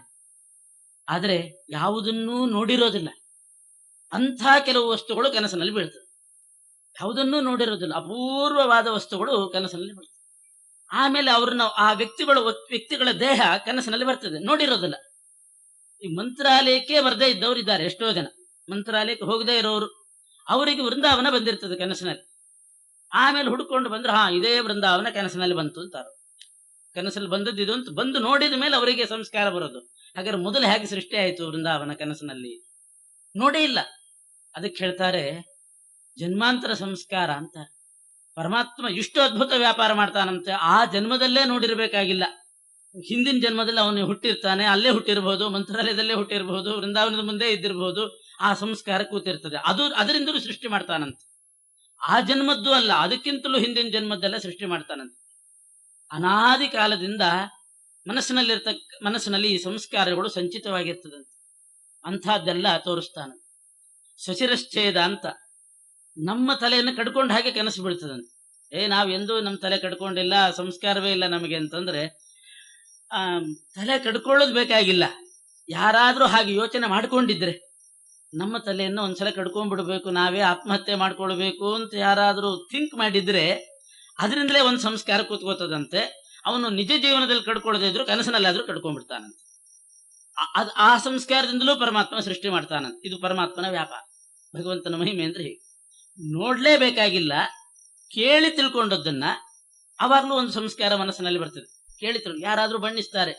ಆದರೆ ಯಾವುದನ್ನೂ ನೋಡಿರೋದಿಲ್ಲ ಅಂಥ ಕೆಲವು ವಸ್ತುಗಳು ಕನಸಿನಲ್ಲಿ ಬೀಳ್ತದೆ. ಯಾವುದನ್ನೂ ನೋಡಿರೋದಿಲ್ಲ, ಅಪೂರ್ವವಾದ ವಸ್ತುಗಳು ಕನಸಿನಲ್ಲಿ ಬೀಳ್ತದೆ. ಆಮೇಲೆ ಅವ್ರನ್ನ ಆ ವ್ಯಕ್ತಿಗಳ ದೇಹ ಕನಸಿನಲ್ಲಿ ಬರ್ತದೆ, ನೋಡಿರೋದಿಲ್ಲ. ಈ ಮಂತ್ರಾಲಯಕ್ಕೆ ಬರದೇ ಇದ್ದವ್ರು ಇದ್ದಾರೆ, ಎಷ್ಟೋ ಜನ ಮಂತ್ರಾಲಯಕ್ಕೆ ಹೋಗದೇ ಇರೋರು, ಅವರಿಗೆ ವೃಂದಾವನ ಬಂದಿರ್ತದೆ ಕನಸಿನಲ್ಲಿ. ಆಮೇಲೆ ಹುಡ್ಕೊಂಡು ಬಂದ್ರೆ ಇದೇ ವೃಂದಾವನ ಕನಸಿನಲ್ಲಿ ಬಂತು ಅಂತಾರ. ಕನಸಲ್ಲಿ ಬಂದದ್ದು ಇದು ಅಂತ ಬಂದು ನೋಡಿದ ಮೇಲೆ ಅವರಿಗೆ ಸಂಸ್ಕಾರ ಬರೋದು. ಹಾಗಾದ್ರೆ ಮೊದಲು ಹೇಗೆ ಸೃಷ್ಟಿ ಆಯಿತು ವೃಂದಾವನ ಕನಸಿನಲ್ಲಿ? ನೋಡೇ ಇಲ್ಲ. ಅದಕ್ಕೆ ಹೇಳ್ತಾರೆ ಜನ್ಮಾಂತರ ಸಂಸ್ಕಾರ ಅಂತ. ಪರಮಾತ್ಮ ಇಷ್ಟು ಅದ್ಭುತ ವ್ಯಾಪಾರ ಮಾಡ್ತಾನಂತೆ, ಆ ಜನ್ಮದಲ್ಲೇ ನೋಡಿರ್ಬೇಕಾಗಿಲ್ಲ. ಹಿಂದಿನ ಜನ್ಮದಲ್ಲಿ ಅವನು ಹುಟ್ಟಿರ್ತಾನೆ, ಅಲ್ಲೇ ಹುಟ್ಟಿರಬಹುದು, ಮಂತ್ರಾಲಯದಲ್ಲೇ ಹುಟ್ಟಿರಬಹುದು, ವೃಂದಾವನದ ಮುಂದೆ ಇದ್ದಿರಬಹುದು. ಆ ಸಂಸ್ಕಾರ ಕೂತಿರ್ತದೆ, ಅದರಿಂದಲೂ ಸೃಷ್ಟಿ ಮಾಡ್ತಾನಂತೆ. ಆ ಜನ್ಮದ್ದು ಅಲ್ಲ, ಅದಕ್ಕಿಂತಲೂ ಹಿಂದಿನ ಜನ್ಮದ್ದೆಲ್ಲ ಸೃಷ್ಟಿ ಮಾಡ್ತಾನಂತೆ. ಅನಾದಿ ಕಾಲದಿಂದ ಮನಸ್ಸಿನಲ್ಲಿ ಈ ಸಂಸ್ಕಾರಗಳು ಸಂಚಿತವಾಗಿರ್ತದಂತೆ. ಅಂಥದ್ದೆಲ್ಲ ತೋರಿಸ್ತಾನ. ಶಶಿರಶ್ಚೇದ ಅಂತ ನಮ್ಮ ತಲೆಯನ್ನು ಕಡ್ಕೊಂಡು ಹಾಗೆ ಕನಸು ಬೀಳ್ತದಂತೆ. ನಾವೆಂದೂ ನಮ್ಮ ತಲೆ ಕಡ್ಕೊಂಡಿಲ್ಲ, ಸಂಸ್ಕಾರವೇ ಇಲ್ಲ ನಮಗೆ ಅಂತಂದ್ರೆ ತಲೆ ಕಡ್ಕೊಳ್ಳೋದು ಬೇಕಾಗಿಲ್ಲ. ಯಾರಾದ್ರೂ ಹಾಗೆ ಯೋಚನೆ ಮಾಡ್ಕೊಂಡಿದ್ರೆ ನಮ್ಮ ತಲೆಯನ್ನು ಒಂದ್ಸಲ ಕಡ್ಕೊಂಡ್ಬಿಡ್ಬೇಕು, ನಾವೇ ಆತ್ಮಹತ್ಯೆ ಮಾಡ್ಕೊಳ್ಬೇಕು ಅಂತ ಯಾರಾದ್ರೂ ಥಿಂಕ್ ಮಾಡಿದ್ರೆ ಅದರಿಂದಲೇ ಒಂದು ಸಂಸ್ಕಾರ ಕೂತ್ಕೋತದಂತೆ. ಅವನು ನಿಜ ಜೀವನದಲ್ಲಿ ಕಡ್ಕೊಳ್ಳೋದೇ ಇದ್ರು ಕನಸಿನಲ್ಲಾದ್ರೂ ಕಡ್ಕೊಂಡ್ಬಿಡ್ತಾನಂತೆ. ಆ ಸಂಸ್ಕಾರದಿಂದಲೂ ಪರಮಾತ್ಮ ಸೃಷ್ಟಿ ಮಾಡ್ತಾನಂತೆ. ಇದು ಪರಮಾತ್ಮನ ವ್ಯಾಪಾರ. ಭಗವಂತನ ಮಹಿಮೆ ಅಂದ್ರೆ ಹೀಗೆ. ನೋಡ್ಲೇಬೇಕಾಗಿಲ್ಲ, ಕೇಳಿ ತಿಳ್ಕೊಂಡದ್ದನ್ನ ಅವಾಗ್ಲೂ ಒಂದು ಸಂಸ್ಕಾರ ಮನಸ್ಸಿನಲ್ಲಿ ಬರ್ತದೆ. ಕೇಳಿ ಯಾರಾದ್ರೂ ಬಣ್ಣಿಸ್ತಾರೆ,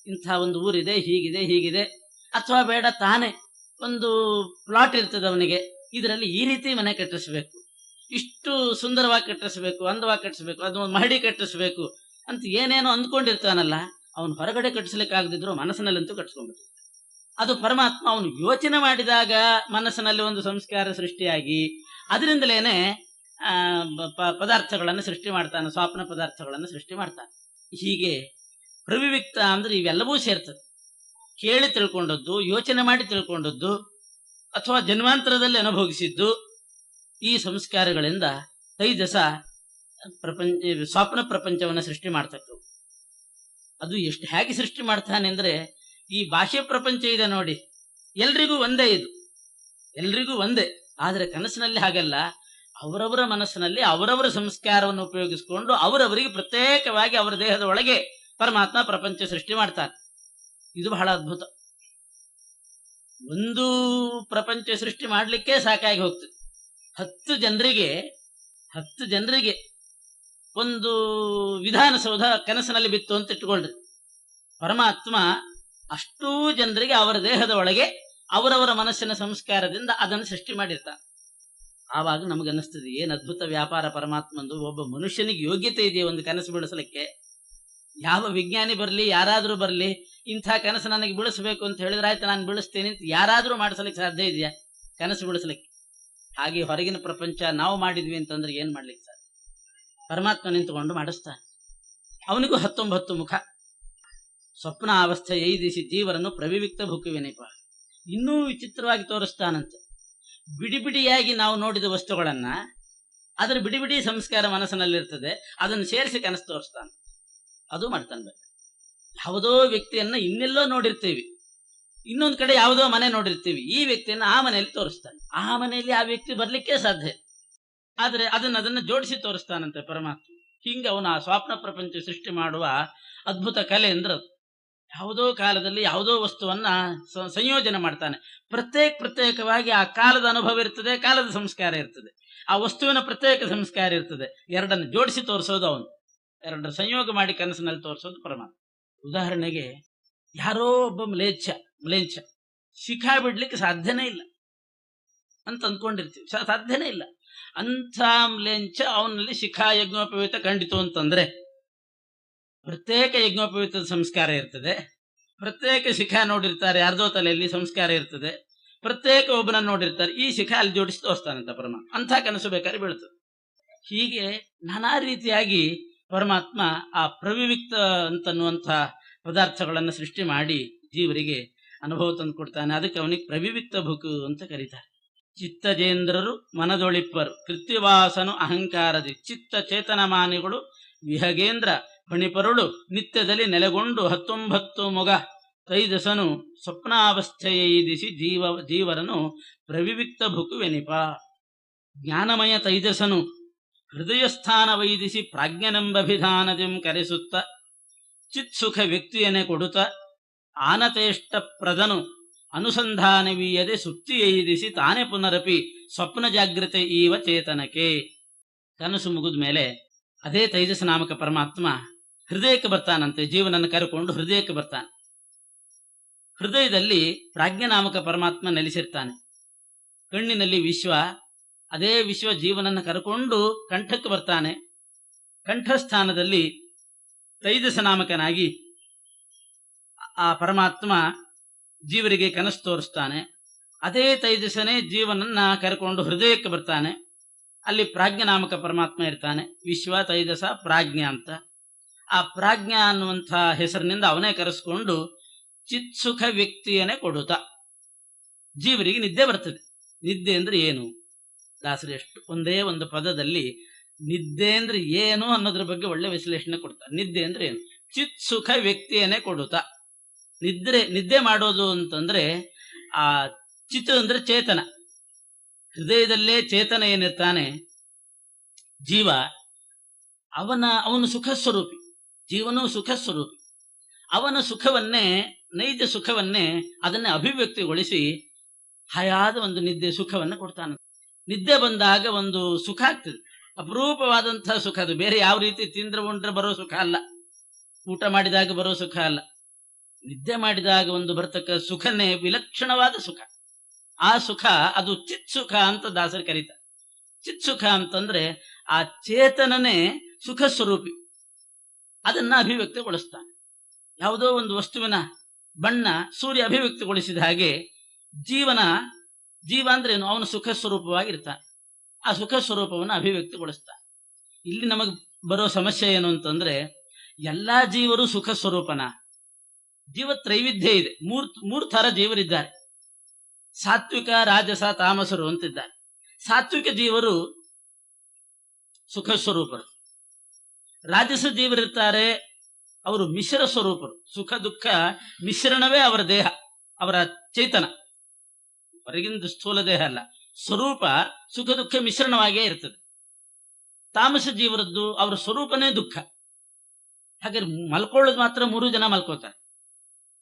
ಇಂಥ ಒಂದು ಊರಿದೆ, ಹೀಗಿದೆ ಹೀಗಿದೆ, ಅಥವಾ ಬೇಡ ತಾನೇ ಒಂದು ಪ್ಲಾಟ್ ಇರ್ತದೆ ಅವನಿಗೆ, ಇದರಲ್ಲಿ ಈ ರೀತಿ ಮನೆ ಕಟ್ಟಿಸ್ಬೇಕು, ಇಷ್ಟು ಸುಂದರವಾಗಿ ಕಟ್ಟಿಸ್ಬೇಕು, ಅಂದವಾಗಿ ಕಟ್ಟಿಸ್ಬೇಕು, ಅದು ಒಂದು ಮಹಡಿ ಕಟ್ಟಿಸ್ಬೇಕು ಅಂತ ಏನೇನೋ ಅಂದ್ಕೊಂಡಿರ್ತಾನಲ್ಲ, ಅವನು ಹೊರಗಡೆ ಕಟ್ಟಿಸ್ಲಿಕ್ಕೆ ಆಗದಿದ್ರು ಮನಸ್ಸಿನಲ್ಲಂತೂ ಕಟ್ಟಿಸ್ಕೊಂಡ್ಬಿಟ್ಟು. ಅದು ಪರಮಾತ್ಮ ಅವನು ಯೋಚನೆ ಮಾಡಿದಾಗ ಮನಸ್ಸಿನಲ್ಲಿ ಒಂದು ಸಂಸ್ಕಾರ ಸೃಷ್ಟಿಯಾಗಿ ಅದರಿಂದಲೇನೆ ಪದಾರ್ಥಗಳನ್ನು ಸೃಷ್ಟಿ ಮಾಡ್ತಾನೆ, ಸ್ವಪ್ನ ಪದಾರ್ಥಗಳನ್ನು ಸೃಷ್ಟಿ ಮಾಡ್ತಾನೆ. ಹೀಗೆ ಪ್ರವಿವಿಕ್ತ ಅಂದ್ರೆ ಇವೆಲ್ಲವೂ ಸೇರ್ತದೆ. ಕೇಳಿ ತಿಳ್ಕೊಂಡದ್ದು, ಯೋಚನೆ ಮಾಡಿ ತಿಳ್ಕೊಂಡದ್ದು, ಅಥವಾ ಜನ್ಮಾಂತರದಲ್ಲಿ ಅನುಭವಿಸಿದ್ದು, ಈ ಸಂಸ್ಕಾರಗಳಿಂದ ತೈಜಸ ಸ್ವಪ್ನ ಪ್ರಪಂಚವನ್ನು ಸೃಷ್ಟಿ ಮಾಡ್ತಕ್ಕವು. ಅದು ಎಷ್ಟು ಹೇಗೆ ಸೃಷ್ಟಿ ಮಾಡ್ತಾನೆ ಅಂದ್ರೆ, ಈ ಬಾಹ್ಯ ಪ್ರಪಂಚ ಇದೆ ನೋಡಿ, ಎಲ್ರಿಗೂ ಒಂದೇ, ಇದು ಎಲ್ರಿಗೂ ಒಂದೇ. ಆದರೆ ಕನಸಿನಲ್ಲಿ ಹಾಗಲ್ಲ, ಅವರವರ ಮನಸ್ಸಿನಲ್ಲಿ ಅವರವರ ಸಂಸ್ಕಾರವನ್ನು ಉಪಯೋಗಿಸಿಕೊಂಡು ಅವರವರಿಗೆ ಪ್ರತ್ಯೇಕವಾಗಿ ಅವರ ದೇಹದ ಒಳಗೆ ಪರಮಾತ್ಮ ಪ್ರಪಂಚ ಸೃಷ್ಟಿ ಮಾಡ್ತಾನೆ. ಇದು ಬಹಳ ಅದ್ಭುತ. ಒಂದು ಪ್ರಪಂಚ ಸೃಷ್ಟಿ ಮಾಡಲಿಕ್ಕೆ ಸಾಕಾಗಿ ಹೋಗ್ತದೆ. 10 ಜನರಿಗೆ ಒಂದು ವಿಧಾನಸೌಧ ಕನಸಿನಲ್ಲಿ ಬಿತ್ತು ಅಂತ ಇಟ್ಟುಕೊಳ್ಳ್ರಿ. ಪರಮಾತ್ಮ ಅಷ್ಟೂ ಜನರಿಗೆ ಅವರ ದೇಹದ ಒಳಗೆ ಅವರವರ ಮನಸ್ಸಿನ ಸಂಸ್ಕಾರದಿಂದ ಅದನ್ನು ಸೃಷ್ಟಿ ಮಾಡಿರ್ತಾನೆ. ಆವಾಗ ನಮಗನ್ನಿಸ್ತದೆ, ಏನು ಅದ್ಭುತ ವ್ಯಾಪಾರ ಪರಮಾತ್ಮಂದು. ಒಬ್ಬ ಮನುಷ್ಯನಿಗೆ ಯೋಗ್ಯತೆ ಇದೆಯಾ ಒಂದು ಕನಸು ಬಿಡಿಸಲಿಕ್ಕೆ? ಯಾವ ವಿಜ್ಞಾನಿ ಬರಲಿ, ಯಾರಾದರೂ ಬರಲಿ, ಇಂಥ ಕನಸು ನನಗೆ ಬಿಡಿಸ್ಬೇಕು ಅಂತ ಹೇಳಿದ್ರೆ ಆಯ್ತು ನಾನು ಬಿಡಿಸ್ತೇನೆ ಅಂತ ಯಾರಾದರೂ ಮಾಡಿಸ್ಲಿಕ್ಕೆ ಸಾಧ್ಯ ಇದೆಯಾ ಕನಸು ಬಿಡಿಸ್ಲಿಕ್ಕೆ? ಹಾಗೆ ಹೊರಗಿನ ಪ್ರಪಂಚ ನಾವು ಮಾಡಿದ್ವಿ ಅಂತಂದ್ರೆ ಏನ್ ಮಾಡ್ಲಿಕ್ಕೆ ಸಾಧ್ಯ? ಪರಮಾತ್ಮ ನಿಂತುಕೊಂಡು ಮಾಡಿಸ್ತಾನೆ. ಅವನಿಗೂ 19 ಮುಖ. ಸ್ವಪ್ನ ಅವಸ್ಥೆ ಎಯ್ದಿಸಿ ಜೀವರನ್ನು ಪ್ರವಿವಿಕ್ತ ಭುಕುವೆನಿಪ. ಇನ್ನೂ ವಿಚಿತ್ರವಾಗಿ ತೋರಿಸ್ತಾನಂತೆ. ಬಿಡಿ ಬಿಡಿಯಾಗಿ ನಾವು ನೋಡಿದ ವಸ್ತುಗಳನ್ನ, ಅದರ ಬಿಡಿ ಬಿಡಿ ಸಂಸ್ಕಾರ ಮನಸ್ಸಿನಲ್ಲಿರ್ತದೆ, ಅದನ್ನು ಸೇರಿಸಿ ಕನಸು ತೋರಿಸ್ತಾನೆ. ಅದು ಮಾಡ್ತಾನೆ. ಯಾವುದೋ ವ್ಯಕ್ತಿಯನ್ನ ಇನ್ನೆಲ್ಲೋ ನೋಡಿರ್ತೀವಿ, ಇನ್ನೊಂದು ಕಡೆ ಯಾವುದೋ ಮನೆ ನೋಡಿರ್ತೀವಿ, ಈ ವ್ಯಕ್ತಿಯನ್ನ ಆ ಮನೆಯಲ್ಲಿ ತೋರಿಸ್ತಾನೆ. ಆ ಮನೆಯಲ್ಲಿ ಆ ವ್ಯಕ್ತಿ ಬರ್ಲಿಕ್ಕೆ ಸಾಧ್ಯ, ಆದ್ರೆ ಅದನ್ನ ಜೋಡಿಸಿ ತೋರಿಸ್ತಾನಂತೆ ಪರಮಾತ್ಮ. ಹಿಂಗ ಅವನು ಆ ಸ್ವಪ್ನ ಪ್ರಪಂಚ ಸೃಷ್ಟಿ ಮಾಡುವ ಅದ್ಭುತ ಕಲೆ ಅಂದ್ರೆ, ಯಾವುದೋ ಕಾಲದಲ್ಲಿ ಯಾವುದೋ ವಸ್ತುವನ್ನ ಸಂಯೋಜನೆ ಮಾಡ್ತಾನೆ. ಪ್ರತ್ಯೇಕವಾಗಿ ಆ ಕಾಲದ ಅನುಭವ ಇರ್ತದೆ, ಕಾಲದ ಸಂಸ್ಕಾರ ಇರ್ತದೆ, ಆ ವಸ್ತುವಿನ ಪ್ರತ್ಯೇಕ ಸಂಸ್ಕಾರ ಇರ್ತದೆ. ಎರಡನ್ನು ಜೋಡಿಸಿ ತೋರಿಸೋದು ಅವನು, ಎರಡರ ಸಂಯೋಗ ಮಾಡಿ ಕನಸಿನಲ್ಲಿ ತೋರಿಸೋದು ಪರಮಾತ್ಮ. ಉದಾಹರಣೆಗೆ, ಯಾರೋ ಒಬ್ಬ ಮ್ಲೇಚ್ಛ ಶಿಖಾ ಬಿಡ್ಲಿಕ್ಕೆ ಸಾಧ್ಯನೇ ಇಲ್ಲ ಅಂತ ಅಂದ್ಕೊಂಡಿರ್ತೀವಿ, ಸಾಧ್ಯನೇ ಇಲ್ಲ. ಅಂಥ ಮ್ಲೇಚ್ಛ ಅವನಲ್ಲಿ ಶಿಖಾ ಯಜ್ಞೋಪವೀತ ಖಂಡಿತು ಅಂತಂದ್ರೆ, ಪ್ರತ್ಯೇಕ ಯಜ್ಞೋಪವೀತದ ಸಂಸ್ಕಾರ ಇರ್ತದೆ, ಪ್ರತ್ಯೇಕ ಶಿಖಾ ನೋಡಿರ್ತಾರೆ, ಯಾರ್ದೋ ತಲೆಯಲ್ಲಿ ಸಂಸ್ಕಾರ ಇರ್ತದೆ, ಪ್ರತ್ಯೇಕ ಒಬ್ಬನನ್ನು ನೋಡಿರ್ತಾರೆ, ಈ ಶಿಖಾ ಅಲ್ಲಿ ಜೋಡಿಸಿ ತೋರಿಸ್ತಾನಂತ ಪರಮಾತ್ಮ. ಅಂಥ ಕನಸು ಬೇಕಾದ್ರೆ ಬೀಳ್ತದೆ. ಹೀಗೆ ನಾನಾ ರೀತಿಯಾಗಿ ಪರಮಾತ್ಮ ಆ ಪ್ರವಿವಿಕ್ತ ಅಂತನ್ನುವಂಥ ಪದಾರ್ಥಗಳನ್ನು ಸೃಷ್ಟಿ ಮಾಡಿ ಜೀವರಿಗೆ ಅನುಭವ ತಂದು ಕೊಡ್ತಾನೆ. ಅದಕ್ಕೆ ಅವನಿಗೆ ಪ್ರವಿವಿಕ್ತ ಭುಕು ಅಂತ ಕರೀತಾರೆ. ಚಿತ್ತಜೇಂದ್ರರು ಮನದೊಳಿಪ್ಪರು ಕೃತ್ಯವಾಸನು ಅಹಂಕಾರದಿ, ಚಿತ್ತ ಚೇತನಮಾನಿಗಳು ವಿಹಗೇಂದ್ರ ಫಣಿಪರುಳು ನಿತ್ಯದಲ್ಲಿ ನೆಲೆಗೊಂಡು 19 ಮೊಗ ತೈಜಸನು ಸ್ವಪ್ನಾವಸ್ಥೆಯೈದಿಸಿ ಜೀವರನು ಪ್ರವಿವಿಕ್ತ ಭುಕುವೆನಿಪ. ಜ್ಞಾನಮಯ ತೈಜಸನು ಹೃದಯ ಸ್ಥಾನ ವೈದಿಸಿ ಪ್ರಾಜ್ಞನೆಂಬಭಿಧಾನದಿಂ ಕರೆಸುತ್ತ ಚಿತ್ಸುಖ ವ್ಯಕ್ತಿಯನ್ನೇ ಕೊಡುತ್ತ ಆನತೇಷ್ಟ ಪ್ರದನು ಅನುಸಂಧಾನವೀಯದೆ ಸುಪ್ತಿ ಎಯ್ದಿಸಿ ತಾನೇ ಪುನರಪಿ ಸ್ವಪ್ನ ಜಾಗೃತೆ ಈವ ಚೇತನಕ್ಕೆ. ಕನಸು ಮುಗಿದ ಮೇಲೆ ಅದೇ ತೈಜಸ ನಾಮಕ ಪರಮಾತ್ಮ ಹೃದಯಕ್ಕೆ ಬರ್ತಾನಂತೆ. ಜೀವನನ್ನು ಕರೆಕೊಂಡು ಹೃದಯಕ್ಕೆ ಬರ್ತಾನೆ. ಹೃದಯದಲ್ಲಿ ಪ್ರಾಜ್ಞನಾಮಕ ಪರಮಾತ್ಮ ನೆಲೆಸಿರ್ತಾನೆ. ಕಣ್ಣಿನಲ್ಲಿ ವಿಶ್ವ, ಅದೇ ವಿಶ್ವ ಜೀವನನ್ನು ಕರೆಕೊಂಡು ಕಂಠಕ್ಕೆ ಬರ್ತಾನೆ. ಕಂಠಸ್ಥಾನದಲ್ಲಿ ತೈಜಸ ನಾಮಕನಾಗಿ ಆ ಪರಮಾತ್ಮ ಜೀವರಿಗೆ ಕನಸು ತೋರಿಸ್ತಾನೆ. ಅದೇ ತೈಜಸನೇ ಜೀವನನ್ನ ಕರೆಕೊಂಡು ಹೃದಯಕ್ಕೆ ಬರ್ತಾನೆ. ಅಲ್ಲಿ ಪ್ರಾಜ್ಞನಾಮಕ ಪರಮಾತ್ಮ ಇರ್ತಾನೆ. ವಿಶ್ವ, ತೈಜಸ, ಪ್ರಾಜ್ಞ ಅಂತ. ಆ ಪ್ರಾಜ್ಞ ಅನ್ನುವಂಥ ಹೆಸರಿನಿಂದ ಅವನೇ ಕರೆಸ್ಕೊಂಡು ಚಿತ್ಸುಖ ವ್ಯಕ್ತಿಯನ್ನೇ ಕೊಡುತ್ತ ಜೀವರಿಗೆ ನಿದ್ದೆ ಬರ್ತದೆ. ನಿದ್ದೆ ಅಂದ್ರೆ ಏನು? ದಾಸರು ಎಷ್ಟು ಒಂದೇ ಒಂದು ಪದದಲ್ಲಿ ನಿದ್ದೆ ಅಂದ್ರೆ ಏನು ಅನ್ನೋದ್ರ ಬಗ್ಗೆ ಒಳ್ಳೆ ವಿಶ್ಲೇಷಣೆ ಕೊಡ್ತಾರೆ. ನಿದ್ದೆ ಅಂದ್ರೆ ಏನು? ಚಿತ್ಸುಖ ವ್ಯಕ್ತಿಯನ್ನೇ ಕೊಡುತ್ತ. ನಿದ್ದೆ ಮಾಡೋದು ಅಂತಂದ್ರೆ ಆ ಚಿತ್ ಅಂದ್ರೆ ಚೇತನ, ಹೃದಯದಲ್ಲೇ ಚೇತನ ಏನಿರ್ತಾನೆ ಜೀವ, ಅವನು ಸುಖ ಸ್ವರೂಪಿ. ಜೀವನೂ ಸುಖ ಸ್ವರೂಪಿ. ಅವನ ಸುಖವನ್ನೇ, ನೈಜ ಸುಖವನ್ನೇ ಅದನ್ನೇ ಅಭಿವ್ಯಕ್ತಿಗೊಳಿಸಿ ಹಯಾದ ಒಂದು ನಿದ್ದೆ ಸುಖವನ್ನು ಕೊಡ್ತಾನೆ. ನಿದ್ದೆ ಬಂದಾಗ ಒಂದು ಸುಖ ಆಗ್ತದೆ, ಅಪರೂಪವಾದಂತಹ ಸುಖ. ಅದು ಬೇರೆ ಯಾವ ರೀತಿ ತಿಂದ್ರೆ ಉಂಡ್ರೆ ಬರೋ ಸುಖ ಅಲ್ಲ, ಊಟ ಮಾಡಿದಾಗ ಬರೋ ಸುಖ ಅಲ್ಲ. ನಿದ್ದೆ ಮಾಡಿದಾಗ ಒಂದು ಬರ್ತಕ್ಕ ಸುಖನೇ ವಿಲಕ್ಷಣವಾದ ಸುಖ. ಆ ಸುಖ ಅದು ಚಿತ್ ಸುಖ ಅಂತ ದಾಸರು ಕರೀತಾರೆ. ಚಿತ್ ಸುಖ ಅಂತಂದ್ರೆ ಆ ಚೇತನನೇ ಸುಖ ಸ್ವರೂಪಿ, ಅದನ್ನ ಅಭಿವ್ಯಕ್ತಿಗೊಳಿಸ್ತಾನೆ. ಯಾವುದೋ ಒಂದು ವಸ್ತುವಿನ ಬಣ್ಣ ಸೂರ್ಯ ಅಭಿವ್ಯಕ್ತಿಗೊಳಿಸಿದ ಹಾಗೆ ಜೀವ ಅಂದ್ರೇನು, ಅವನು ಸುಖ ಸ್ವರೂಪವಾಗಿರ್ತಾನೆ. ಆ ಸುಖ ಸ್ವರೂಪವನ್ನು ಅಭಿವ್ಯಕ್ತಿಗೊಳಿಸ್ತಾನೆ. ಇಲ್ಲಿ ನಮಗೆ ಬರೋ ಸಮಸ್ಯೆ ಏನು ಅಂತಂದ್ರೆ, ಎಲ್ಲಾ ಜೀವರು ಸುಖ ಸ್ವರೂಪನ? ಜೀವ ತ್ರೈವಿಧ್ಯ ಇದೆ. ಮೂರು ಥರ ಜೀವರಿದ್ದಾರೆ. ಸಾತ್ವಿಕ, ರಾಜಸ, ತಾಮಸರು ಅಂತಿದ್ದಾರೆ. ಸಾತ್ವಿಕ ಜೀವರು ಸುಖ ಸ್ವರೂಪರು. ರಾಜಸ ಜೀವರಿರ್ತಾರೆ, ಅವರು ಮಿಶ್ರ ಸ್ವರೂಪರು. ಸುಖ ದುಃಖ ಮಿಶ್ರಣವೇ ಅವರ ದೇಹ, ಅವರ ಚೇತನ. ಹೊರಗಿಂದ ಸ್ಥೂಲ ದೇಹ ಅಲ್ಲ, ಸ್ವರೂಪ ಸುಖ ದುಃಖ ಮಿಶ್ರಣವಾಗಿಯೇ ಇರ್ತದೆ. ತಾಮಸ ಜೀವರದ್ದು ಅವರ ಸ್ವರೂಪನೇ ದುಃಖ. ಹಾಗೆ ಮಲ್ಕೊಳ್ಳೋದು ಮಾತ್ರ 3 ಜನ ಮಲ್ಕೋತಾರೆ.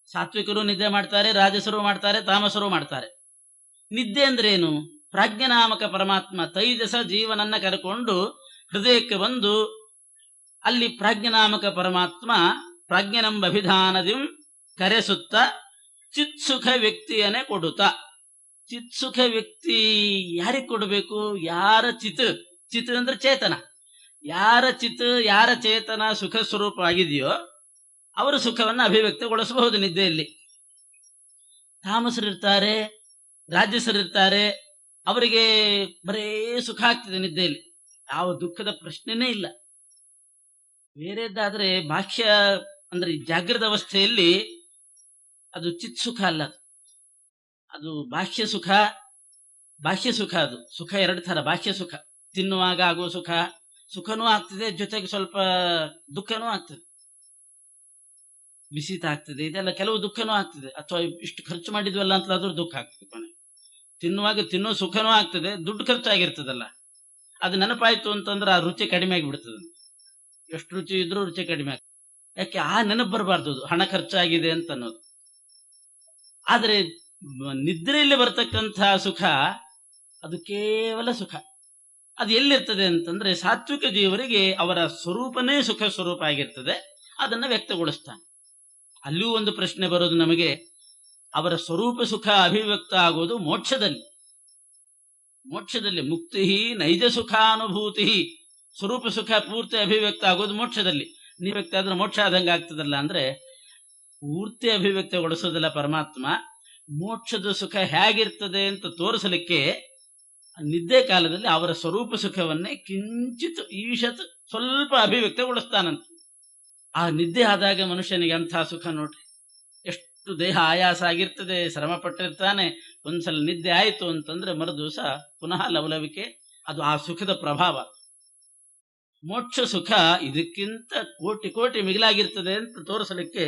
ಸಾತ್ವಿಕರು ನಿದ್ದೆ ಮಾಡ್ತಾರೆ, ರಾಜಸರು ಮಾಡ್ತಾರೆ, ತಾಮಸರು ಮಾಡ್ತಾರೆ. ನಿದ್ದೆ ಅಂದ್ರೆ ಏನು? ಪ್ರಾಜ್ಞನಾಮಕ ಪರಮಾತ್ಮ ತೈಜಸ ಜೀವನನ್ನ ಕರೆಕೊಂಡು ಹೃದಯಕ್ಕೆ ಬಂದು ಅಲ್ಲಿ ಪ್ರಾಜ್ಞನಾಮಕ ಪರಮಾತ್ಮ ಪ್ರಾಜ್ಞನಂಬ ಅಭಿಧಾನದಿಂ ಕರೆಸುತ್ತ ಚಿತ್ಸುಖ ವ್ಯಕ್ತಿಯನ್ನೇ ಕೊಡುತ್ತ. ಚಿತ್ಸುಖ ವ್ಯಕ್ತಿ ಯಾರಿಗೆ ಕೊಡಬೇಕು? ಯಾರ ಚಿತ್ ಅಂದ್ರೆ ಚೇತನ. ಯಾರ ಚೇತನ ಸುಖ ಸ್ವರೂಪ ಆಗಿದೆಯೋ ಅವರ ಸುಖವನ್ನು ಅಭಿವ್ಯಕ್ತಿಗೊಳಿಸಬಹುದು ನಿದ್ದೆಯಲ್ಲಿ. ತಾಮಸರಿರ್ತಾರೆ, ರಾಜಸರಿರ್ತಾರೆ, ಅವರಿಗೆ ಬರೇ ಸುಖ ಆಗ್ತದೆ ನಿದ್ದೆಯಲ್ಲಿ, ಯಾವ ದುಃಖದ ಪ್ರಶ್ನೆನೇ ಇಲ್ಲ. ಬೇರೆದ್ದಾದ್ರೆ ಬಾಹ್ಯ ಅಂದ್ರೆ ಜಾಗೃತ ಅವಸ್ಥೆಯಲ್ಲಿ ಅದು ಚಿತ್ ಸುಖ ಅಲ್ಲ, ಅದು ಬಾಹ್ಯ ಸುಖ. ಅದು ಸುಖ 2 ಥರ. ಬಾಹ್ಯ ಸುಖ ತಿನ್ನುವಾಗ ಆಗುವ ಸುಖನೂ ಆಗ್ತದೆ, ಜೊತೆಗೆ ಸ್ವಲ್ಪ ದುಃಖನೂ ಆಗ್ತದೆ. ಬಿಸಿತ ಆಗ್ತದೆ, ಇದೆಲ್ಲ ಕೆಲವು ದುಃಖನೂ ಆಗ್ತದೆ. ಅಥವಾ ಇಷ್ಟು ಖರ್ಚು ಮಾಡಿದ್ವಲ್ಲ ಅಂತಲಾದ್ರೂ ದುಃಖ ಆಗ್ತದೆ. ಕೊನೆ ತಿನ್ನುವಾಗ ತಿನ್ನೋ ಸುಖನೂ ಆಗ್ತದೆ, ದುಡ್ಡು ಖರ್ಚಾಗಿರ್ತದಲ್ಲ, ಅದು ನೆನಪಾಯ್ತು ಅಂತಂದ್ರೆ ಆ ರುಚಿ ಕಡಿಮೆ ಆಗಿಬಿಡ್ತದೆ. ಎಷ್ಟು ರುಚಿ ಇದ್ರೂ ರುಚಿ ಕಡಿಮೆ ಆಗ್ತದೆ. ಯಾಕೆ? ಆ ನೆನಪು ಬರಬಾರ್ದು, ಹಣ ಖರ್ಚಾಗಿದೆ ಅಂತ ಅನ್ನೋದು. ಆದರೆ ನಿದ್ರೆಯಲ್ಲಿ ಬರ್ತಕ್ಕಂತಹ ಸುಖ ಅದು ಕೇವಲ ಸುಖ. ಅದು ಎಲ್ಲಿರ್ತದೆ ಅಂತಂದ್ರೆ, ಸಾತ್ವಿಕ ಜೀವರಿಗೆ ಅವರ ಸ್ವರೂಪನೇ ಸುಖ ಸ್ವರೂಪ ಆಗಿರ್ತದೆ, ಅದನ್ನ ವ್ಯಕ್ತಗೊಳಿಸ್ತಾನೆ. ಅಲ್ಲಿಯೂ ಒಂದು ಪ್ರಶ್ನೆ ಬರೋದು ನಮಗೆ, ಅವರ ಸ್ವರೂಪ ಸುಖ ಅಭಿವ್ಯಕ್ತ ಆಗೋದು ಮೋಕ್ಷದಲ್ಲಿ. ಮುಕ್ತಿ ನೈಜ ಸುಖಾನುಭೂತಿ, ಸ್ವರೂಪ ಸುಖ ಪೂರ್ತಿ ಅಭಿವ್ಯಕ್ತ ಆಗೋದು ಮೋಕ್ಷದಲ್ಲಿ. ವ್ಯಕ್ತ ಆದ್ರೆ ಮೋಕ್ಷ ಆದಂಗೆ ಆಗ್ತದಲ್ಲ ಅಂದ್ರೆ, ಪೂರ್ತಿ ಅಭಿವ್ಯಕ್ತಗೊಳಿಸೋದಿಲ್ಲ ಪರಮಾತ್ಮ. ಮೋಕ್ಷದ ಸುಖ ಹೇಗಿರ್ತದೆ ಅಂತ ತೋರಿಸಲಿಕ್ಕೆ ನಿದ್ದೆ ಕಾಲದಲ್ಲಿ ಅವರ ಸ್ವರೂಪ ಸುಖವನ್ನೇ ಕಿಂಚಿತ್ ಈಶತ್ ಸ್ವಲ್ಪ ಅಭಿವ್ಯಕ್ತಗೊಳಿಸ್ತಾನಂತ. ಆ ನಿದ್ದೆ ಆದಾಗ ಮನುಷ್ಯನಿಗೆ ಅಂಥ ಸುಖ ನೋಡ್ರಿ. ಎಷ್ಟು ದೇಹ ಆಯಾಸ ಆಗಿರ್ತದೆ, ಶ್ರಮ ಪಟ್ಟಿರ್ತಾನೆ. ಒಂದ್ಸಲ ನಿದ್ದೆ ಆಯಿತು ಅಂತಂದ್ರೆ ಮರುದಿವಸ ಪುನಃ ಲವಲವಿಕೆ. ಅದು ಆ ಸುಖದ ಪ್ರಭಾವ. ಮೋಕ್ಷ ಸುಖ ಇದಕ್ಕಿಂತ ಕೋಟಿ ಮಿಗಿಲಾಗಿರ್ತದೆ ಅಂತ ತೋರಿಸಲಿಕ್ಕೆ